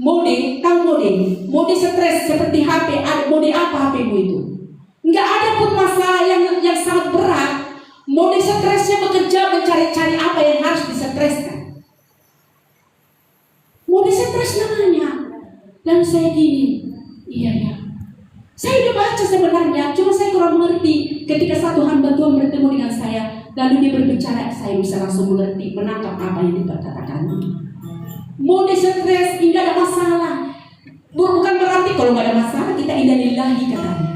Mode, tahu mode? Mode stres seperti HP. Mode apa HP-mu itu? Nggak ada pun masalah yang sangat berat. Mode stresnya bekerja mencari-cari apa yang harus distreskan. Mode stres namanya. Lalu saya gini, iya. Saya udah baca sebenarnya, cuma saya kurang mengerti. Ketika satu hamba Tuhan bertemu dengan saya, lalu dia berbicara, saya bisa langsung mengerti, menangkap apa yang dikatakan. Mode stres, tidak ada masalah. Bukan berarti kalau nggak ada masalah kita indah lillahi katanya.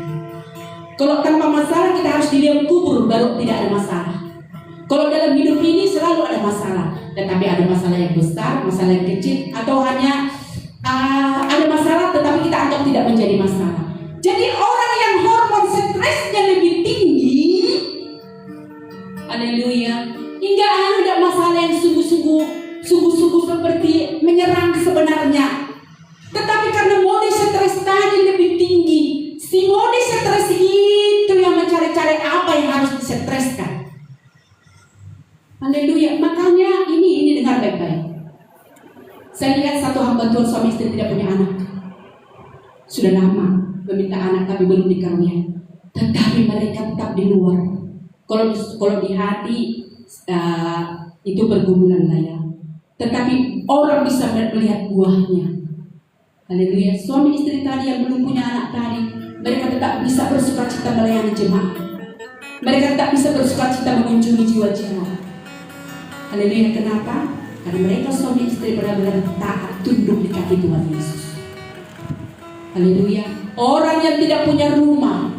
Kalau tanpa masalah kita harus di liang kubur baru tidak ada masalah. Kalau dalam hidup ini selalu ada masalah, tetapi ada masalah yang besar, masalah yang kecil, atau hanya ada masalah tetapi kita anggap tidak menjadi masalah. Jadi orang yang hormon stresnya lebih tinggi, haleluya, hingga ada masalah yang sungguh-sungguh seperti menyerang sebenarnya. Tetapi karena mode stres tadi lebih tinggi, si mode stres itu yang mencari-cari apa yang harus distreskan. Haleluya. Makanya ini dengar baik-baik. Saya lihat satu hamba Tuhan suami istri tidak punya anak. Sudah lama meminta anak tapi belum dikaruniai. Tetapi mereka tetap di luar. Kalau di hati itu bergumulan lah ya. Tetapi orang bisa melihat buahnya. Haleluya. Suami istri tadi yang belum punya anak tadi, mereka tetap bisa bersukacita melayani jemaat. Mereka tetap bisa bersukacita mengunjungi jiwa-jiwa. Haleluya. Kenapa? Karena mereka suami istri benar-benar taat tunduk di kaki Tuhan Yesus. Haleluya. Orang yang tidak punya rumah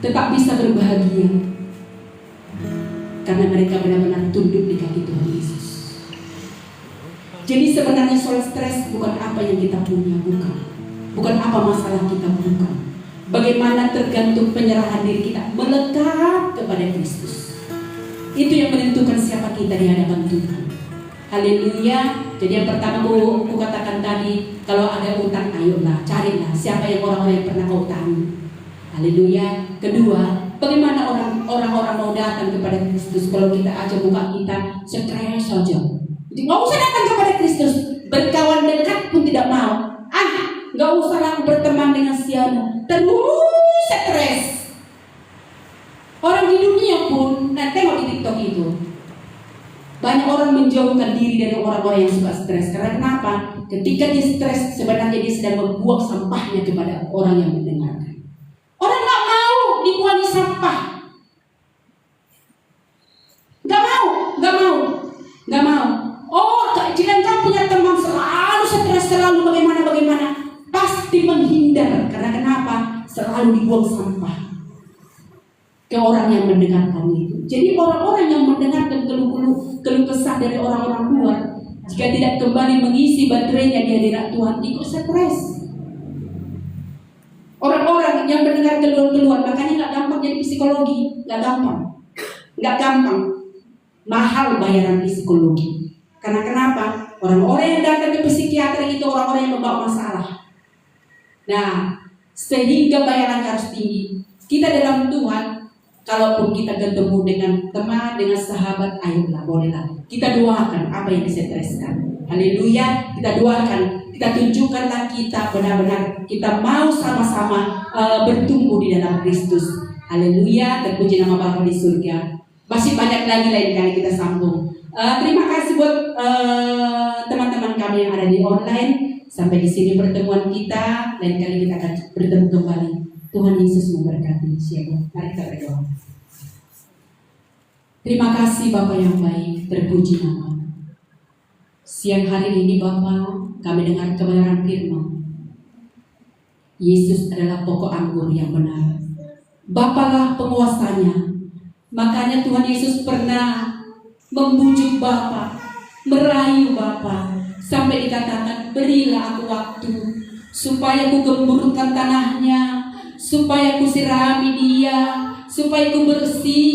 tetap bisa berbahagia karena mereka benar-benar tunduk di kaki Tuhan Yesus. Jadi sebenarnya soal stres bukan apa yang kita punya, bukan apa masalah kita, bukan. Bagaimana tergantung penyerahan diri kita melekat kepada Kristus. Itu yang menentukan siapa kita di hadapan Tuhan. Haleluya. Jadi yang pertama aku katakan tadi, kalau ada utang ayolah carilah siapa yang orang-orang yang pernah kau utangi. Haleluya. Kedua, bagaimana orang-orang mau datang kepada Kristus kalau kita aja buka kita stres saja. Jadi nggak usah datang kepada Kristus, berkawan dekat pun tidak mau. Nggak usah aku berteman dengan siapa, terus stres. Orang di dunia pun, tengok di TikTok itu, banyak orang menjauhkan diri dari orang-orang yang suka stres. Karena kenapa? Ketika dia stres, sebenarnya dia sedang membuang sampahnya kepada orang yang mendengarkan. Orang nggak mau dibuangi sampah, nggak mau. Oh, jika kau punya teman selalu stres, selalu bagaimana, pasti menghindar. Karena kenapa? Selalu dibuang sampah ke orang yang mendengarkan itu. Jadi orang-orang yang mendengarkan keluh kesah dari orang-orang luar, jika tidak kembali mengisi baterainya di hadirat Tuhan, ikut stres. Orang-orang yang mendengar keluhan, makanya nggak gampang jadi psikologi, nggak gampang. Mahal bayaran psikologi. Karena kenapa? Orang-orang yang datang ke psikiater itu orang-orang yang membawa masalah. Nah, sehingga bayaran harus tinggi. Kita dalam Tuhan, kalaupun kita ketemu dengan teman, dengan sahabat, ayolah, bolehlah. Kita doakan apa yang distreskan. Haleluya, kita doakan. Kita tunjukkanlah kita benar-benar kita mau sama-sama bertumbuh di dalam Kristus. Haleluya, terpuji nama Bapa di surga. Masih banyak lagi lain kali kita sambung. Terima kasih buat teman-teman kami yang ada di online. Sampai di sini pertemuan kita. Lain kali kita akan bertemu kembali. Tuhan Yesus memberkati. Siapa? Mari kita berdoa. Terima kasih Bapa yang baik, terpuji nama. Siang hari ini Bapa, kami dengar kebenaran firman. Yesus adalah pokok anggur yang benar. Bapalah penguasanya. Makanya Tuhan Yesus pernah membujuk Bapa, merayu Bapa, sampai dikatakan, berilah aku waktu supaya ku gemburkan tanahnya, supaya ku sirami dia, supaya ku bersih.